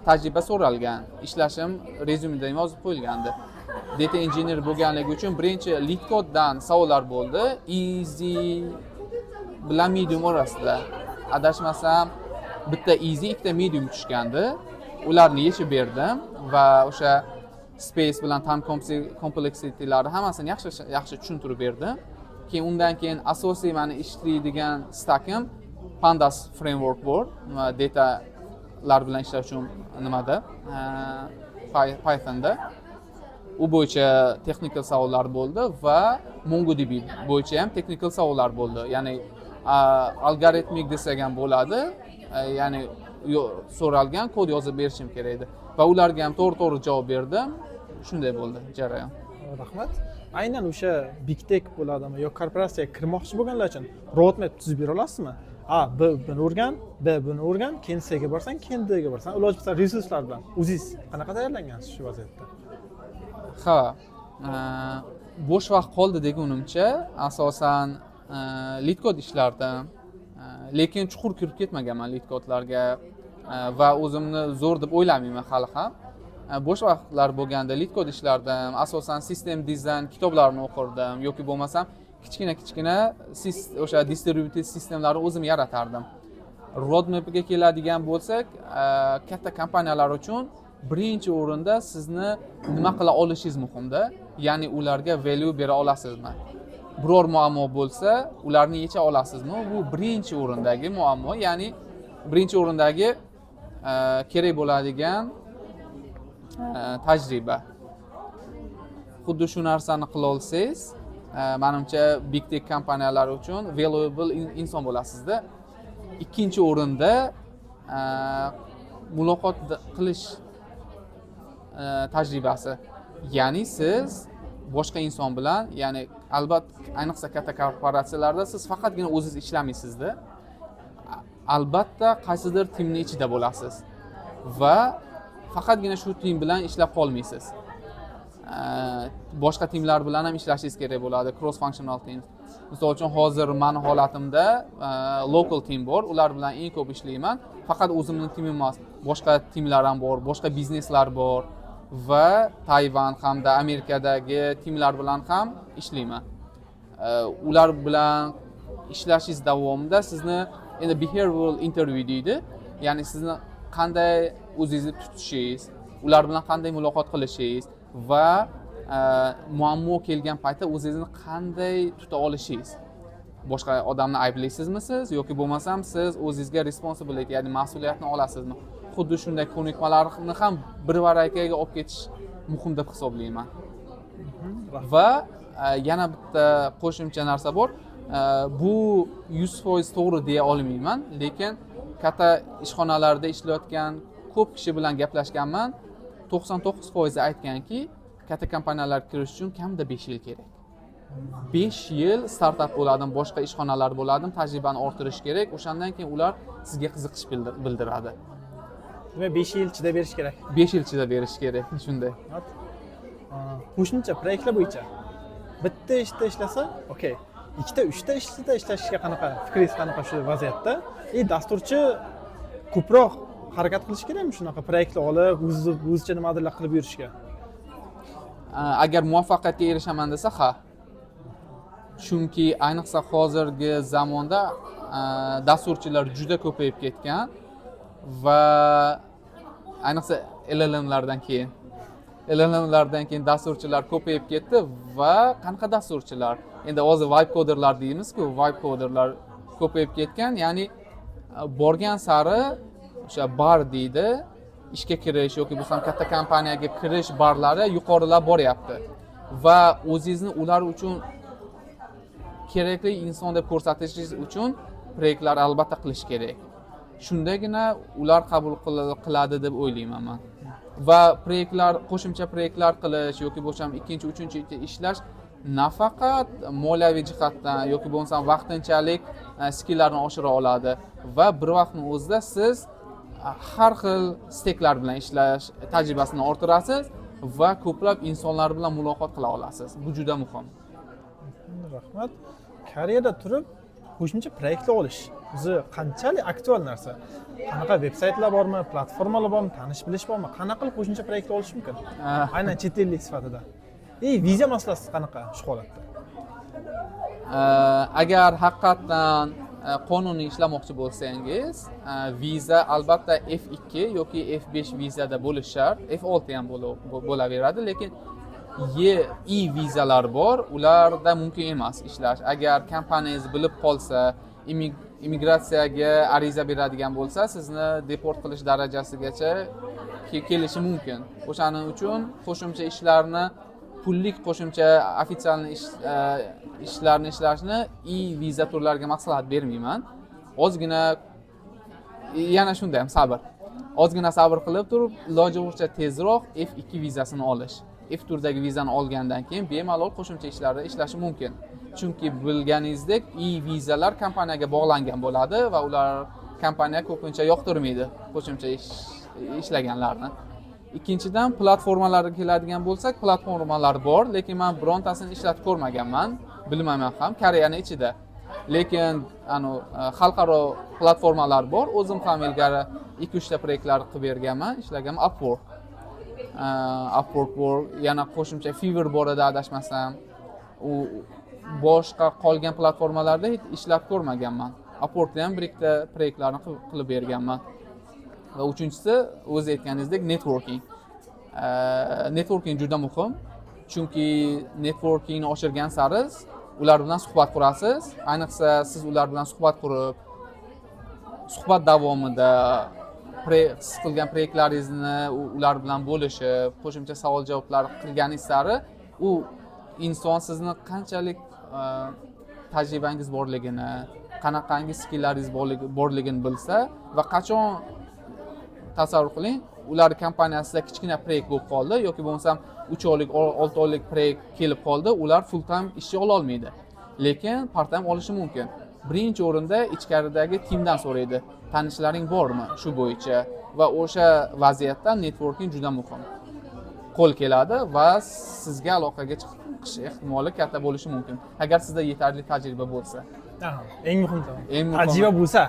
tajriba so'ralgan. Ishlashim rezyumeda ham yozib qo'yilgandi. Data engineer bo'lganligi uchun birinchi lead codedan savollar bo'ldi. Easy bilan medium orasida. Adashmasam bitta easy, ikkita medium tushgandi. Ularni yechib berdim va o'sha space bilan time complexity'larni hammasini yaxshi tushuntirib berdim. Keyin undan keyin asosiy meni ishlaydigan stackim Pandas framework bor, datalar bilan ishlash uchun nimada, Pythonda. U bo'yicha texnikal savollar bo'ldi va MongoDB bo'yicha ham texnikal savollar bo'ldi. Ya'ni algoritmik desak ham bo'ladi. Ya'ni so'ralgan kod yozib berishim kerak edi va ularga ham to'g'ri javob berdim. Shunday bo'ldi jarayon. Rahmat. Aynan o'sha big tech bo'ladimi yoki korporatsiyaga kirmoqchi bo'lganlar uchun roadmap tuzib bera olasizmi? Buni o'rgan, buni o'rgan, keyin C'ga borsang, keyin D'ga borsan, iloji bo'lsa resurslar bilan o'zingiz qanaqa tayyorlangansiz shu vaziyatda? Ha, bo'sh vaqt qoldi degunimcha, asosan lead code ishlardim, lekin chuqur kirib ketmaganman lead codelarga va o'zimni zo'r deb o'ylamayman hali ham. Bo'sh vaqtlar bo'lganda lead code ishlardim, asosan sistem dizayn kitoblarini o'qirdim yoki bo'lmasam kichkina o'sha distributed sistemlarni o'zim yaratardim. Roadmapga keladigan bo'lsak, katta kompaniyalar uchun birinchi o'rinda sizni nima qila olishingiz muhimda, ya'ni ularga value bera olasizmi? Biror muammo bo'lsa, ularni yecha olasizmi? Bu birinchi o'rindagi muammo, ya'ni birinchi o'rindagi kerak bo'ladigan tajriba. Xuddi shu narsani qila olsangiz, menimcha big tech kompaniyalar uchun valuable inson bo'lasizda. Ikkinchi o'rinda muloqot qilish tajribasi. Ya'ni siz boshqa inson bilan, ya'ni albatta ayniqsa katta korporatsiyalarda siz faqatgina o'zingiz ishlamaysizda. Albatta qaysidir timning ichida bo'lasiz va faqatgina shu tim bilan ishlab qolmaysiz. Boshqa timlar bilan ham ishlashingiz kerak bo'ladi, cross functional team. Misol uchun hozir meni holatimda local team bor, ular bilan eng ko'p ishlayman. Faqat o'zimning timim emas, boshqa timlar ham bor, boshqa bizneslar bor va Tayvan hamda Amerikadagi timlar bilan ham ishlayman. Ular bilan ishlashingiz davomida sizni endi behavioral interview deydi, ya'ni sizni qanday o'zingizni tutishingiz, ular bilan qanday muloqot qilishingiz va muammo kelgan paytda o'zingizni qanday tuta olishingiz. Boshqa odamni ayblaysizmi siz yoki bo'lmasam siz o'zingizga responsibility, ya'ni mas'uliyatni olasizmi? Xuddi shunday ko'nikmalarni ham bir varakaga olib ketish muhim deb hisoblayman. Va yana bitta qo'shimcha narsa bor. Bu 100% to'g'ri deya olmayman, lekin katta ishxonalarda ishlayotgan ko'p kishi bilan gaplashganman. 99% aytganki, katta kompaniyalarga kirish uchun kamida 5 yil kerak. 5 yil startap bo'ladim, boshqa ishxonalar bo'ladim, tajribani orttirish kerak. O'shandan keyin ular sizga qiziqish bildiradi. Demak 5 yil chidab berish kerak. 5 yil chidab berish kerak, shunday. Qo'shimcha proyektlar bo'yicha bitta ishda ishlasa, okey. Ikkita, uchta ishda ishlashga qanaqa fikringiz qanaqa shu vaziyatda? Dasturchi ko'proq harakat qilish kerakmi shunaqa proyektlar olib, o'zicha nimadirlar qilib yurishga? Agar muvaffaqiyatga erishaman desa, ha. Chunki ayniqsa hozirgi zamonda dasturchilar juda ko'payib ketgan va ayniqsa LLMlardan keyin dasturchilar ko'payib ketdi va qanaqa dasturchilar? Endi hozir vibe coderlar deymiz-ku, vibe coderlar ko'payib ketgan, ya'ni borgan sari o'sha bar deydi, ishga kirish yoki bo'lsam katta kompaniyaga kirish barlari yuqorilab boryapti va o'zingizni ular uchun kerakli inson deb ko'rsatishingiz uchun proyektlar albatta qilish kerak. Shundagina ular qabul qiladi deb o'ylayman men. Va proyektlar, qo'shimcha proyektlar qilish yoki bo'lsam ikkinchi, uchinchi ishlash nafaqat moliyaviy jihatdan yoki bo'lmasam vaqtinchalik skilllarni oshira oladi va bir vaqtning o'zida siz har xil steklar bilan ishlash tajribasini orttirasiz va ko'plab insonlar bilan muloqot qila olasiz. Bu juda muhim. Rahmat. Koreada turib qo'shimcha proyektlar olish o'zi qanchalik aktual narsa? Qanaqa veb-saytlar bormi, platformalar bormi, tanish bilish bormi? Qanaqa qilib qo'shimcha proyektlar olish mumkin? Aynan chet ellik sifatida. Viza masalasi qanaqa shu holatda? Agar haqiqatan qonuniy ishlamoqchi bo'lsangiz, viza albatta F2 yoki F5 vizada bo'lishi shart. F6 ham bo'laveradi, lekin E vizalar bor, ularda mumkin emas ishlash. Agar kompaniyangiz bilib qolsa, immigratsiyaga ariza beradigan bo'lsa, sizni deport qilish darajasigacha kelishi mumkin. O'shaning uchun qo'shimcha ishlarni, pullik qo'shimcha ofitsial ishlarni ishlashni viza turlariga maslahat bermayman. Ozgina yana shunday ham sabr. Ozgina sabr qilib turib, iloji boricha tezroq F2 vizasini olish. F turdagi vizani olgandan keyin bemalol qo'shimcha ishlarda ishlashi mumkin. Chunki bilganingizdek, vizalar kompaniyaga bog'langan bo'ladi va ular kompaniya ko'pincha yoqtirmaydi qo'shimcha ishlaganlarni. Ikkinchidan, platformalarga keladigan bo'lsak, platformalar bor, lekin men birontasini ishlatib ko'rmaganman, bilmayman ham Koreyani ichida. Lekin xalqaro platformalar bor. O'zim ham ilgari 2-3 ta proyektlar qilib berganman, ishlaganman. Upwork bor, yana qo'shimcha Fiverr bor edi adashmasam. U boshqa qolgan platformalarda hech ishlab ko'rmaganman. Upworkda ham bir ikkita proyektlarni qilib berganman. Va uchinchisi, o'z aytganingizdek networking. Networking juda muhim. Chunki networkingni oshirgan sari ular bilan suhbat qurasiz. Ayniqsa siz ular bilan suhbat qurib, suhbat davomida siz qilgan proyektlaringizni ular bilan bo'lishib, qo'shimcha savol-javoblar qilganingiz sari u inson sizni qanchalik tajribangiz borligini, qanaqangi skilllaringiz borligini bilsa va qachon tasavvur qiling, ular kompaniyasida kichkina proyekt bo'lib qoldi yoki bo'lmasam 3 oylik, 6 oylik proyekt kelib qoldi, ular full time ishchi ola olmaydi. Lekin part time olishi mumkin. Birinchi o'rinda ichkaridagi timdan so'raydi. Tanishlaring bormi shu bo'yicha? Va o'sha vaziyatda networking juda muhim. Qo'l keladi va sizga aloqaga chiqish ehtimoli katta bo'lishi mumkin. Agar sizda yetarli tajriba bo'lsa. Eng muhim tajriba bo'lsa,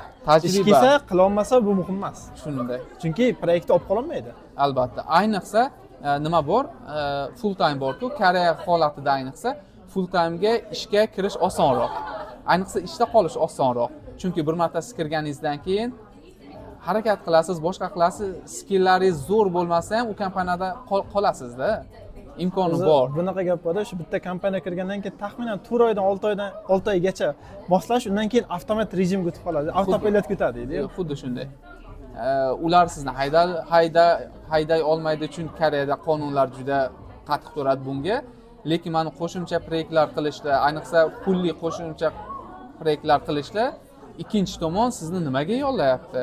ish kelsa, qila olmasa bu muhim emas. Shunday. Chunki proyektni olib qola olmaydi. Albatta. Ayniqsa nima bor? Full time bor-ku, Koreya holatida ayniqsa full time ga ishga kirish osonroq. Ayniqsa ishda qolish osonroq. Chunki bir marta siz kirganingizdan keyin harakat qilasiz, boshqa qilasiz, skilllaringiz zo'r bo'lmasa ham u kompaniyada qolasizda. Imkoni bor. Bunaqa gap bor, shu bitta kompaniyaga kirgandan keyin taxminan 4 oydan 6 oygacha moslash, undan keyin avtomat rejimga o'tib qoladi. Avtopilot ketadi deydi. Xuddi shunday. Ular sizni hayday olmaydi, chunki Koreyada qonunlar juda qattiq turadi bunga. Lekin mana qo'shimcha proyektlar qilishda, ayniqsa pulli qo'shimcha proyektlar qilishda ikkinchi tomon sizni nimaga yollayapti?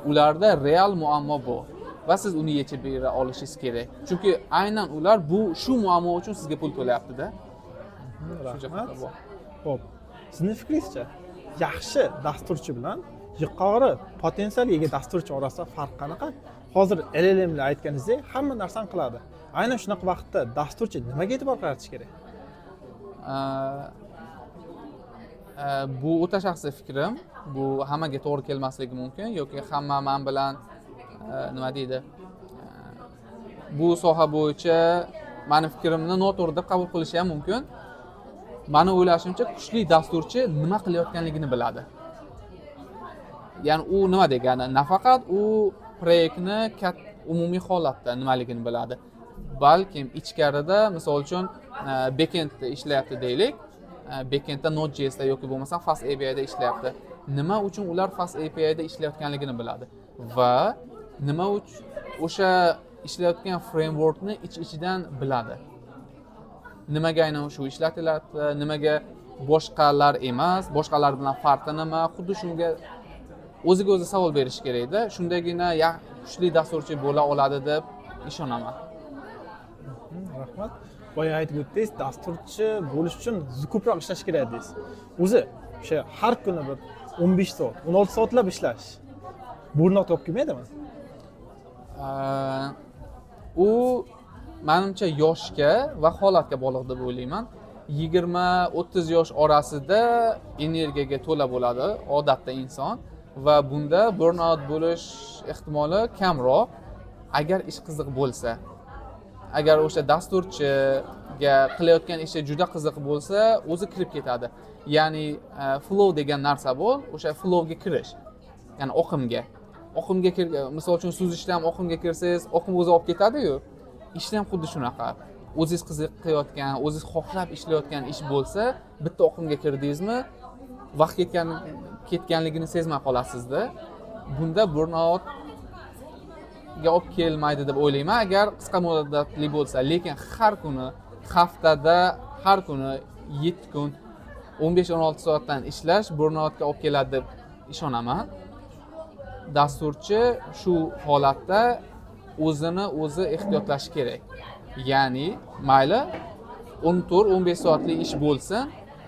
Ularda real muammo bor va siz uni yechib bera olishingiz kerak. Chunki aynan ular shu muammo uchun sizga pul to'layapti-da. Rahmat. Xo'p, sizning fikringizcha, yaxshi dasturchi bilan yuqori potensialga ega dasturchi orasida farq qanaqa? Hozir LLMlar aytganingizdek, hamma narsani qiladi. Aynan shunaqa vaqtda dasturchi nimaga e'tibor qaratish kerak? Bu o'ta shaxsiy fikrim. Bu hammaga to'g'ri kelmasligi mumkin yoki hamma men bilan nima deydi? Bu soha bo'yicha meni fikrimni noto'g'ri deb qabul qilishi ham mumkin. Meni o'ylashimcha, kuchli dasturchi nima qilayotganligini biladi. Ya'ni u nima degani? Nafaqat u proyektni umumiy holatda nimaligini biladi. Balkim ichkarida, misol uchun backendda ishlayapti deylik. Backendda Node.js da yoki bo'lmasa Fast API da ishlayapti. Nima uchun ular Fast API da ishlayotganligini biladi va nima uchun o'sha ishlayotgan frameworkni ichidan biladi. Nimaga aynan shu ishlatiladi, nimaga boshqalar emas, boshqalar bilan farqi nima? Xuddi shunga o'ziga o'zi savol berish kerak-da. Shundagina kuchli dasturchi bo'la oladi deb ishonaman. Rahmat. Boya aytib o'tdingiz, dasturchi bo'lish uchun ko'proq ishlash kerak deysiz. O'zi o'sha har kuni bir 15 soat, 16 soatlab ishlash burnout olib kelmaydimi? U menimcha yoshga va holatga bog'liq deb o'ylayman. 20-30 yosh orasida energiyaga to'la bo'ladi odatda inson va bunda burnout bo'lish ehtimoli kamroq agar ish qiziq bo'lsa. Agar o'sha dasturchiga qilayotgan ishi juda qiziq bo'lsa, o'zi kirib ketadi. Ya'ni flow degan narsa bor, o'sha flowga kirish. Ya'ni oqimga misol uchun suzishda ham oqimga kirsangiz, oqim o'zi olib ketadi-yu. Ishda ham xuddi shunaqa. O'zingiz qiziqayotgan, o'zingiz xohlab ishlayotgan ish bo'lsa, bitta oqimga kirdingizmi, vaqt ketganligini sezmay qolasizda. Bunda burnout olib kelmaydi deb o'ylayman, agar qisqa muddatli bo'lsa. Lekin har kuni, haftada har kuni 7 kun 15-16 soatdan ishlash burnoutga olib keladi deb ishonaman. Dasturchi shu holatda o'zini o'zi ehtiyotlashi kerak. Ya'ni mayli 14-15 soatli ish bo'lsin,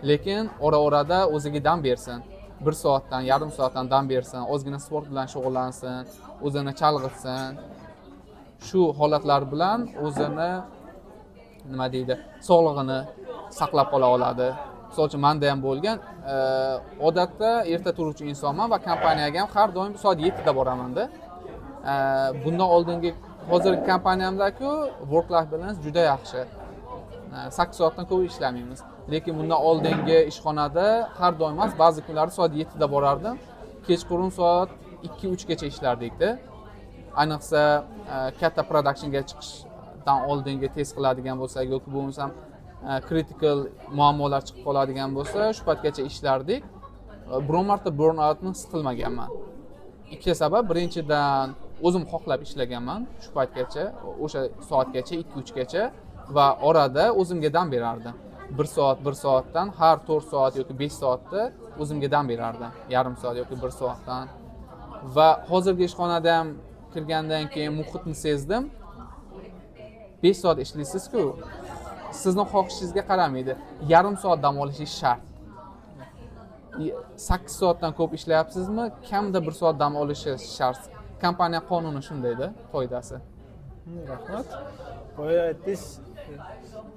lekin ora-orada o'ziga dam bersin. 1 soatdan, yarim soatdan dam bersin, ozgina sport bilan shug'ullansin, o'zini chalg'itsin. Shu holatlar bilan o'zini nima deydi, sog'lig'ini saqlab qola oladi. Misol uchun menda ham bo'lgan, odatda erta turuvchi insonman va kompaniyaga ham har doim soat 7 da boraman-da. Bundan oldingi hozirgi kompaniyamda-ku work life balance juda yaxshi. 8 soatdan ko'p ishlamaymiz. lekin bundan oldingi ishxonada har doim emas, ba'zi kunlari soat 7 da borardim. Kechqurun soat 2-3 gacha ishlardikda. Ayniqsa katta productionga chiqishdan oldingi test qiladigan bo'lsak yoki bo'lmasam critical muammolar chiqib qoladigan bo'lsa, shu paytgacha ishlardik. Biron marta burn outni his qilmaganman. Ikki sabab, birinchidan o'zim xohlab ishlaganman shu paytgacha, o'sha soatgacha, 2-3 gacha va orada o'zimga dam berardim. 1 soatdan har 4 soat yoki 5 soatda o'zimga dam berardim. Yarim soat yoki 1 soatdan. Va hozirgi ishxonada ham kirgandan keyin muhitni sezdim. 5 soat ishlaysiz-ku, sizning xohishingizga qaramaydi. Yarim soat dam olishingiz shart. 8 soatdan ko'p ishlayapsizmi, kamida 1 soat dam olishi shart. Kompaniya qonuni shundayda, qoidasi. Rahmat. Boya aytdingiz,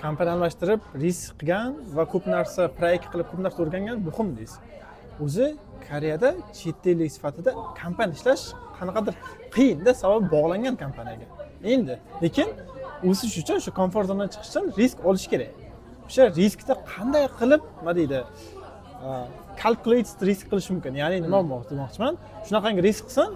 kompaniya almashtirib, risk qilgan va ko'p narsa proyekt qilib, ko'p narsa o'rgangan muhim deysiz. O'zi Koreyada chet ellik sifatida kompaniya ishlash qanaqadir qiyin-da, sababi bog'langan kompaniyaga. Endi, lekin o'sish uchun shu komfort zonadan chiqish uchun risk olish kerak. O'sha riskni qanday qilib, nima deydi, calculated risk qilish mumkin. Ya'ni nima demoqchiman? Shunaqangi risk qilsin,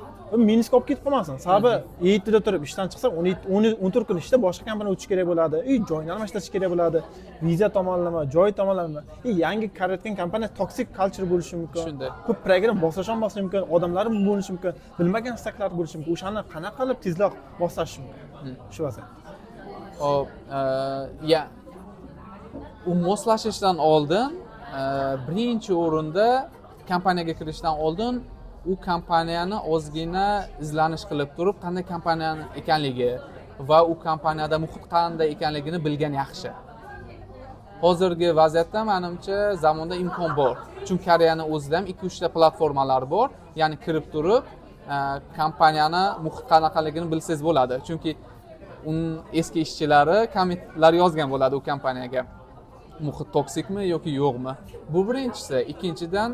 minusga olib ketib qolmasin. Sababi 7 da turib ishdan chiqsam 14 kun ishda boshqa kompaniyaga o'tish kerak bo'ladi. Joyni almashtirish kerak bo'ladi. Viza tomonlama, joy tomonlama. Yangi qaratgan kompaniya toxic culture bo'lishi mumkin. Shunday. Ko'p program boshlash mumkin, odamlar bo'lishi mumkin, bilmagan istaklar bo'lishi mumkin. O'shani qanaqa qilib tezroq boshlash mumkin? Shu vaziyat. Hop, ya u moslashishdan oldin birinchi o'rinda kompaniyaga kirishdan oldin u kompaniyani ozgina izlanish qilib turib, qanday kompaniya ekanligi va u kompaniyada muhit qanday ekanligini bilgan yaxshi. Hozirgi vaziyatda menimcha zamonda imkon bor. Chunki Koreyani o'zida ham 2-3 ta platformalar bor. Ya'ni kirib turib, kompaniyani muhit qanaqaligini bilsangiz bo'ladi. Chunki eski ishchilari kommentlar yozgan bo'ladi u kompaniyaga. Muhit toksikmi yoki yo'qmi? Bu birinchisi. Ikkinchidan,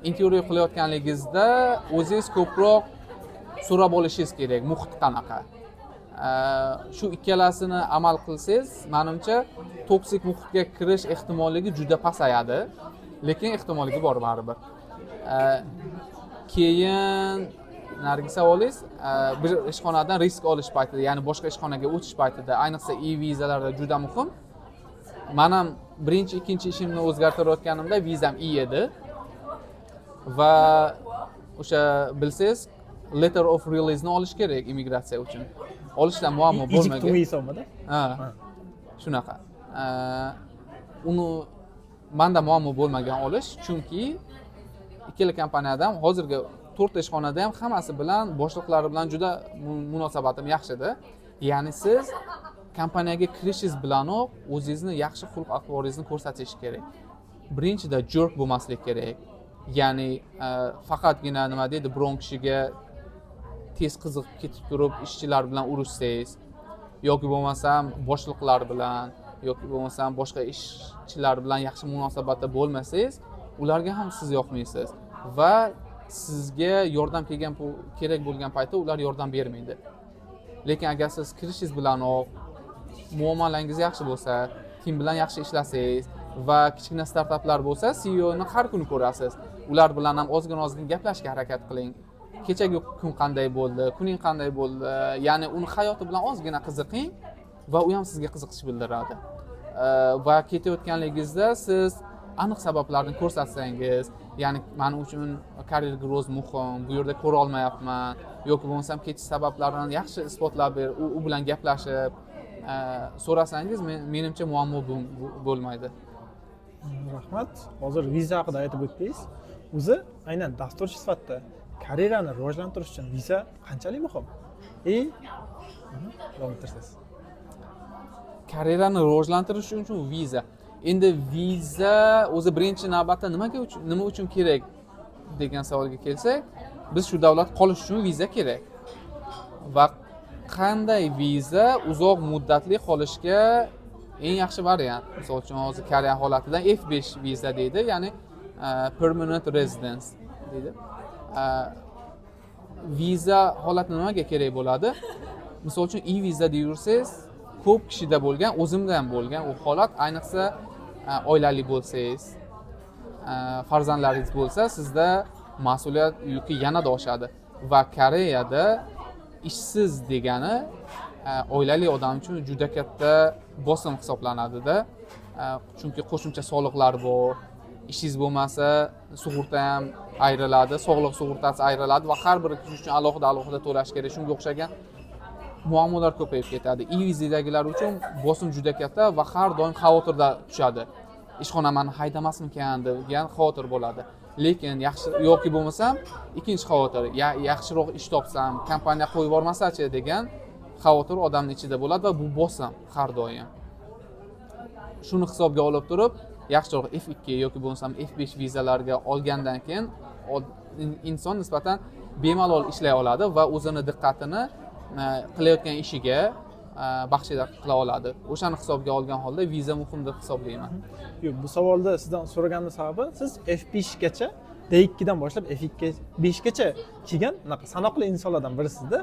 intervyu qilayotganligingizda o'zingiz ko'proq so'rab olishingiz kerak, muhit qanaqa. Shu ikkalasini amal qilsangiz, menimcha toksik muhitga kirish ehtimolligi juda pasayadi, lekin ehtimolligi bor baribir. Keyin narigi savolingiz, bir ishxonadan risk olish paytida, ya'ni boshqa ishxonaga o'tish paytida, ayniqsa vizalarda juda muhim. Men ham birinchi, ikkinchi ishimni o'zgartirayotganimda vizam edi. Va o'sha bilsangiz, letter of release ni olish kerak immigratsiya uchun. Olishda muammo bo'lmagan. Ijik hisobida? Ha. Shunaqa. Uni menda muammo bo'lmagan olish, chunki ikkala kompaniyada ham hozirgi 4 ta ishxonada ham hammasi bilan, boshliqlari bilan juda munosabatim yaxshi-da. Ya'ni siz kompaniyaga kirishingiz bilanoq o'zingizni yaxshi xulq-atvoringizni ko'rsatishingiz kerak. Birinchida jerk bo'lmaslik kerak. Ya'ni faqatgina nima deydi, biron kishiga tez qiziqib ketib turib ishchilar bilan urushsangiz yoki bo'lmasam boshliqlar bilan yoki bo'lmasam boshqa ishchilar bilan yaxshi munosabatda bo'lmasangiz, ularga ham siz yoqmaysiz va sizga yordam kerak bo'lgan paytda ular yordam bermaydi. Lekin agar siz kirishingiz bilanoq muomalangiz yaxshi bo'lsa, tim bilan yaxshi ishlasangiz va kichkina startaplar bo'lsa, CEO ni har kuni ko'rasiz. Ular bilan ham ozgina gaplashishga harakat qiling. Kechagi kun qanday bo'ldi, kuning qanday bo'ldi, ya'ni uni hayoti bilan ozgina qiziqing va u ham sizga qiziqish bildiradi. Va ketayotganligingizda siz aniq sabablarni ko'rsatsangiz, ya'ni men uchun career growth muhim, bu yerda ko'ra olmayapman yoki bo'lmasam ketish sabablarini yaxshi isbotlab berib, u bilan gaplashib so'rasangiz, menimcha muammo bo'lmaydi. Rahmat. Hozir viza haqida aytib o'tdingiz. O'zi aynan dasturchi sifatida karyerani rivojlantirish uchun viza qanchalik muhim? Davom ettirasiz. Karyerani rivojlantirish uchun viza. Endi viza o'zi birinchi navbatda nima uchun kerak degan savolga kelsak, biz shu davlat qolish uchun viza kerak. Va qanday viza uzoq muddatli qolishga eng yaxshi variant? Misol uchun hozir Koreya holatidan F5 viza deydi, ya'ni permanent residence deydi. Viza holati nimaga kerak bo'ladi? Misol uchun e-viza deyursangiz, ko'p kishida bo'lgan, o'zimda ham bo'lgan u holat, ayniqsa oilali bo'lsangiz, farzandlaringiz bo'lsa, sizda mas'uliyat yuki yanada oshadi va Koreyada ishsiz degani oilali odam uchun juda katta bosim hisoblanadi-da. Chunki qo'shimcha soliqlar bor. Ishingiz bo'lmasa, sug'urta ham ayriladi, sog'liq sug'urtasi ayriladi va har bir kishi uchun alohida to'lash kerak. Shunga o'xshagan muammolar ko'payib ketadi. E-vizadagilar uchun bosim juda katta va har doim xavotirda tushadi. Ishxona meni haydamasmikan degan xavotir bo'ladi. Lekin yaxshi yoki bo'lmasam, ikkinchi xavotir, yaxshiroq ish topsam, kompaniya qo'yib yubormasa-chi degan xavotir odamning ichida bo'ladi va bu bosim har doim. Shuni hisobga olib turib, yaxshiroq F2 yoki bo'lmasam F5 vizalarga olgandan keyin inson nisbatan bemalol ishlay oladi va o'zini diqqatini qilayotgan ishiga baxshida qila oladi. O'shani hisobga olgan holda viza muhim deb hisoblayman. Yo'q, bu savolda sizdan so'raganimning sababi, siz F5 gacha, D2 dan boshlab F5 gacha kelgan sanoqli insonlardan birisizda.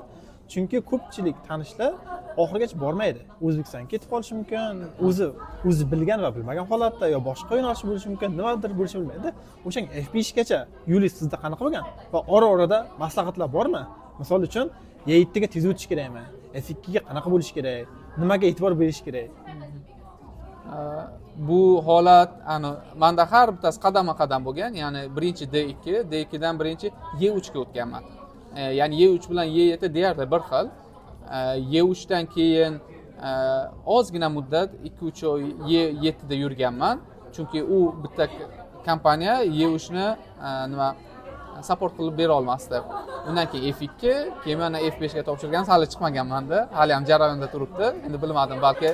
Chunki ko'pchilik tanishlar oxirigacha bormaydi. O'zbekistonga ketib qolishi mumkin, o'zi bilgan va bilmagan holatda yo boshqa yo'nalish bo'lishi mumkin, nimadir bo'lishi bilmaydi. O'shanga F5 gacha yo'lingiz sizda qanaqa bo'lgan va ora-orada maslahatlar bormi? Misol uchun Y7 ga tez o'tish kerakmi? F2 ga qanaqa bo'lish kerak? Nimaga e'tibor berish kerak? Bu holat menda har bittasi qadama-qadam bo'lgan. Ya'ni birinchi D2, D2 dan birinchi Y3 ga o'tganman. Ya'ni Y3 bilan Y7 deyarli bir xil. Y3 dan keyin ozgina muddat 2-3 oy Y7 da yurganman. Chunki u bitta kompaniya Y3 ni support qilib bera olmasdi. Undan keyin F2, keyin mana F5 ga topshirgansiz, hali chiqmaganman-da. Hali ham jarayonda turibdi. Endi bilmadim, balki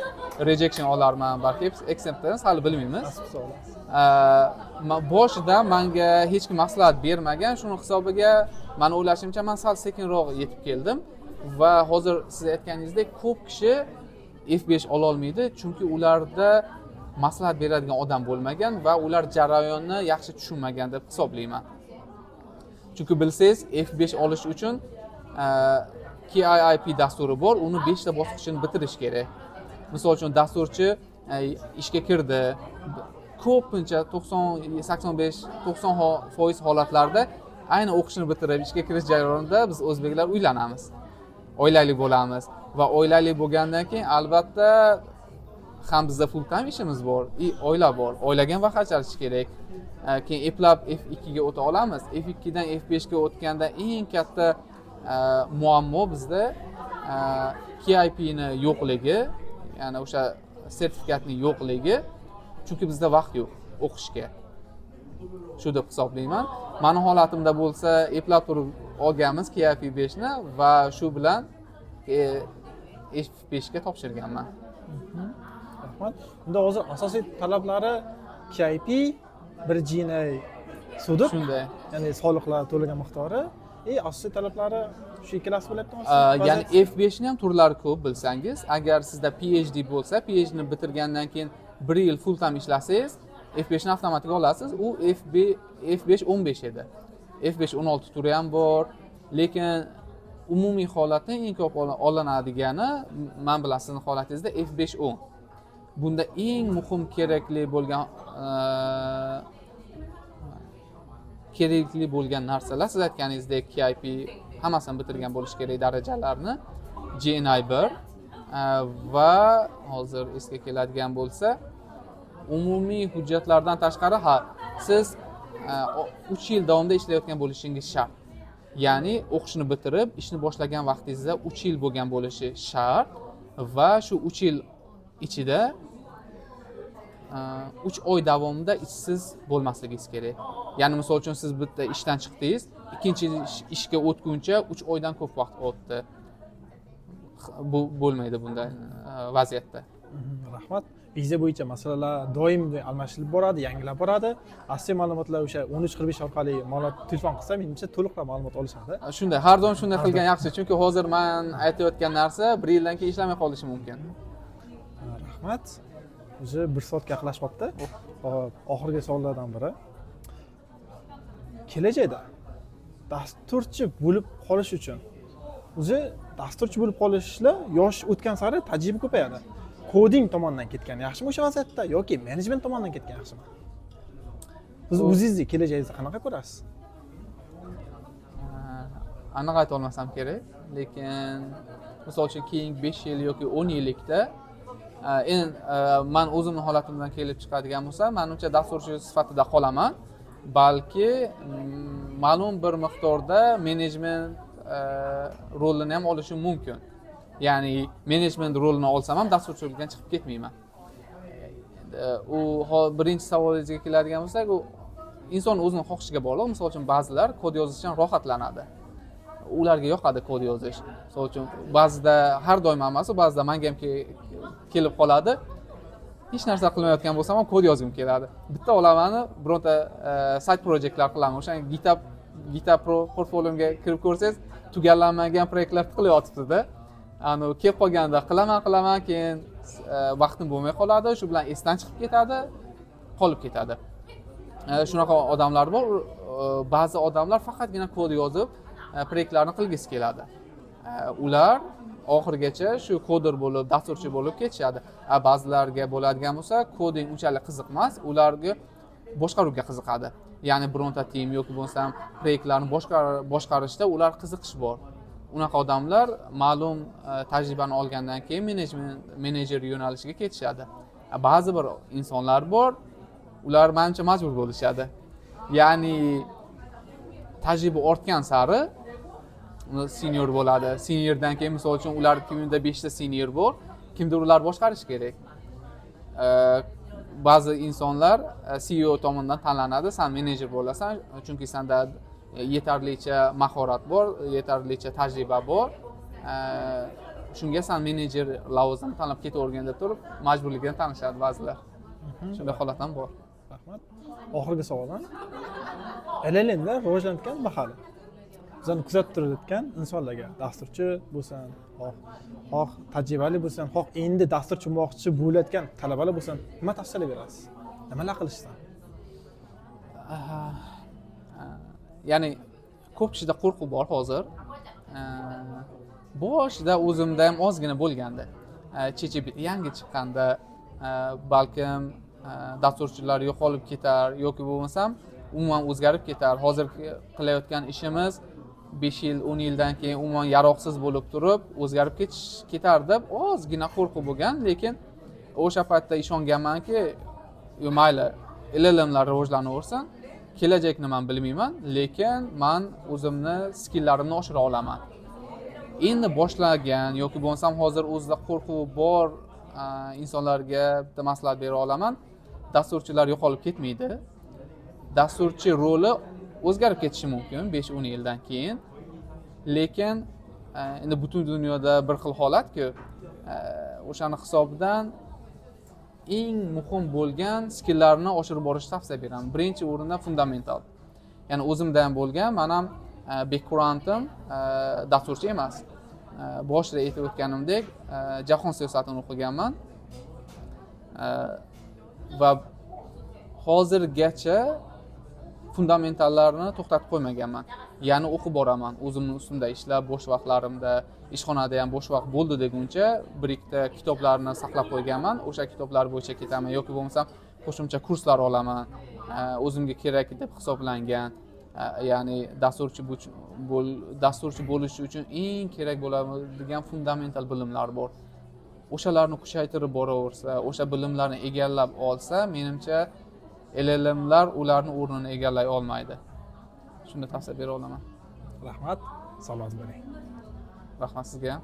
rejection olarman, balki acceptance, hali bilmaymiz. Boshida menga hech kim maslahat bermagan. Shuni hisobiga men o'ylashimcha men sal sekinroq yetib keldim va hozir siz aytganingizdek ko'p kishi F5 ola olmaydi, chunki ularda maslahat beradigan odam bo'lmagan va ular jarayonni yaxshi tushunmagan deb hisoblayman. Chunki bilsangiz, F5 olish uchun KIIP dasturi bor, uni 5 ta bosqichini bitirish kerak. Misol uchun dasturchi ishga kirdi, ko'pincha 85-90% holatlarda ayni o'qishni bitirib ishga kirish jarayonida biz o'zbeklar uylanamiz. Oilali bo'lamiz va oilali bo'lgandan keyin albatta ham bizda full time ishimiz bor, oila bor. Oilaga ham vaqt ajratish kerak. Keyin eplab F2 ga o'ta olamiz. F2 dan F5 ga o'tganda eng katta muammo bizda KIP ni yo'qligi, ya'ni o'sha sertifikatning yo'qligi. Chunki bizda vaqt yo'q o'qishga. Shu deb hisoblayman. Meni holatimda bo'lsa, eplab turib olganmiz KIP 5 ni va shu bilan F5 ga topshirganman. Rahmat. Unda hozir asosiy talablari KIP, bir GNA sudib, shunday. Ya'ni soliqlar to'lagan miqdori, asosiy talablari shu ikkalasi bo'lyapti. Ya'ni F5 ni ham turlari ko'p bilsangiz, agar sizda PhD bo'lsa, PhD ni bitirgandan keyin 1 yil full time ishlasangiz, F5 ni avtomatik olasiz. U F5 15 edi. F5 16 turi ham bor, lekin umumiy holatda eng ko'p olinadiganı men bilan sizning holatingizda F5 10. Bunda eng muhim kerakli bo'lgan narsalar siz aytganingizdek KIP hammasini bitirgan bo'lish kerak darajalarni, GNI 1 va hozir esga keladigan bo'lsa, umumiy hujjatlardan tashqari siz 3 yil davomida ishlayotgan bo'lishingiz shart. Ya'ni o'qishni bitirib, ishni boshlagan vaqtingizda 3 yil bo'lgan bo'lishi shart va shu 3 yil ichida 3 oy davomida ishsiz bo'lmasligingiz kerak. Ya'ni misol uchun siz bitta ishdan chiqdingiz, ikkinchi ishga o'tguncha 3 oydan ko'p vaqt o'tdi. Bu bo'lmaydi bunday vaziyatda. Rahmat. Viza bo'yicha masalalar doim almashilib boradi, yangilab boradi. Asosiy ma'lumotlar o'sha 1345 orqali ma'lumot telefon qilsa, menimcha to'liqroq ma'lumot olishadi. Shunday, har doim shunday qilgan yaxshi, chunki hozir men aytayotgan narsa 1 yildan keyin ishlamay qolishi mumkin. Rahmat. O'zi 1 soatga yaqinlashmoqda. Oxirgi savollardan biri. Kelajakda dasturchi bo'lib qolish uchun o'zi dasturchi bo'lib qolishlar yosh o'tgan sari tajriba ko'payadi. koding tomonidan ketgani yaxshimi o'sha vaziyatda yoki menejment tomonidan ketgani yaxshimi? Siz o'zingizni kelajagingizni qanaqa ko'rasiz? Aniq ayta olmasam kerak, lekin misol uchun keyingi 5 yil yoki 10 yillikda men o'zimning holatimdan kelib chiqadigan bo'lsam, menimcha dasturchi sifatida qolaman, balki ma'lum bir miqdorda menejment rolini ham olishim mumkin. Ya'ni menejment rolini olsam ham dasturchilikdan chiqib ketmayman. U birinchi savolingizga keladigan bo'lsak, u inson o'zining xohishiga bog'liq. Misol uchun ba'zilar kod yozishdan rohatlanadi. Ularga yoqadi kod yozish. Misol uchun ba'zida har doim emas, ba'zida menga ham kelib qoladi. Hech narsa qilmayotgan bo'lsam ham kod yozgim keladi. Bitta olamani bironta side projectlar qilaman. O'sha GitHub portfoliomga kirib ko'rsangiz, tugallanmagan proyektlar tiqilayotibdi-da. Kelib qolganda qilaman, keyin vaqtim bo'lmay qoladi, shu bilan esdan chiqib ketadi, qolib ketadi. Shunaqa odamlar bor. Ba'zi odamlar faqatgina kod yozib, proyektlarni qilgisi keladi. Ular oxirigacha shu koder bo'lib, dasturchi bo'lib ketishadi. Ba'zilarga bo'ladigan bo'lsa, koding unchalik qiziq emas, ularga boshqaruvga qiziqadi. Ya'ni bironta team yoki bo'lmasam proyektlarni boshqarishda ular qiziqish bor. Unaqa odamlar ma'lum tajribani olgandan keyin menejer yo'nalishiga ketishadi. Ba'zi bir insonlar bor, ular menimcha majbur bo'lishadi. Ya'ni tajriba ortgan sari senior bo'ladi. Seniordan keyin misol uchun ular timida 5 ta senior bor, kimdir ular boshqarish kerak. Ba'zi insonlar CEO tomonidan tanlanadi, sen menejer bo'lasan, chunki senda yetarlicha mahorat bor, yetarlicha tajriba bor. Shunga sen menejer lavozimini tanlab ketavergan deb turib, majburlikdan tanishadi ba'zilar. Shunday holat ham bor. Rahmat. Oxirgi savolim. LLMlar rivojlanayotgan mahali. Bizani kuzatib turayotgan insonlarga, dasturchi bo'lsin, xoh tajribali bo'lsin, xoh endi dasturchi bo'lmoqchi bo'layotgan talabalar bo'lsin, nima tavsiya berasiz? Nimalar qilishdan? Ya'ni ko'p kishida qo'rquv bor hozir. Boshida o'zimda ham ozgina bo'lgandi. ChatGPT yangi chiqqanda balkim dasturchilar yo'qolib ketar yoki bo'lmasam umuman o'zgarib ketar. Hozir qilayotgan ishimiz 5 yil, 10 yildan keyin umuman yaroqsiz bo'lib turib, o'zgarib ketar deb ozgina qo'rquv bo'lgan, lekin o'sha paytda ishonganmanki, mayli, LLMlar rivojlanaversin, kelajakni men bilmayman, lekin men o'zimni skilllarimni oshira olaman. Endi boshlagan yoki bo'lmasam hozir o'zida qo'rquv bor insonlarga bitta maslahat bera olaman. Dasturchilar yo'qolib ketmaydi. Dasturchi roli o'zgarib ketishi mumkin 5-10 yildan keyin. Lekin endi butun dunyoda bir xil holat-ku, o'shani hisobidan eng muhim bo'lgan skilllarni oshirib borishni tavsiya beraman. Birinchi o'rinda fundamental. Ya'ni o'zimda ham bo'lgan, men ham backgroundim dasturchi emas. Boshida aytib o'tganimdek, jahon siyosatini o'qiganman. Va hozirgacha fundamentallarni to'xtatib qo'ymaganman. Ya'ni o'qib boraman. O'zimning ustimda ishlab, bo'sh vaqtlarimda, ishxonada ham bo'sh vaqt bo'ldi deguncha bir ikkita kitoblarni saqlab qo'yganman. O'sha kitoblar bo'yicha ketaman yoki bo'lmasam qo'shimcha kurslar olaman. O'zimga kerak deb hisoblangan, ya'ni dasturchi bo'lish uchun eng kerak bo'ladigan fundamental bilimlar bor. O'shalarni kuchaytirib boraversa, o'sha bilimlarni egallab olsa, menimcha LLMlar ularni o'rnini egallay olmaydi. Shunda tavsiya bera olaman. Rahmat. Salomat bo'ling. Rahmat sizga.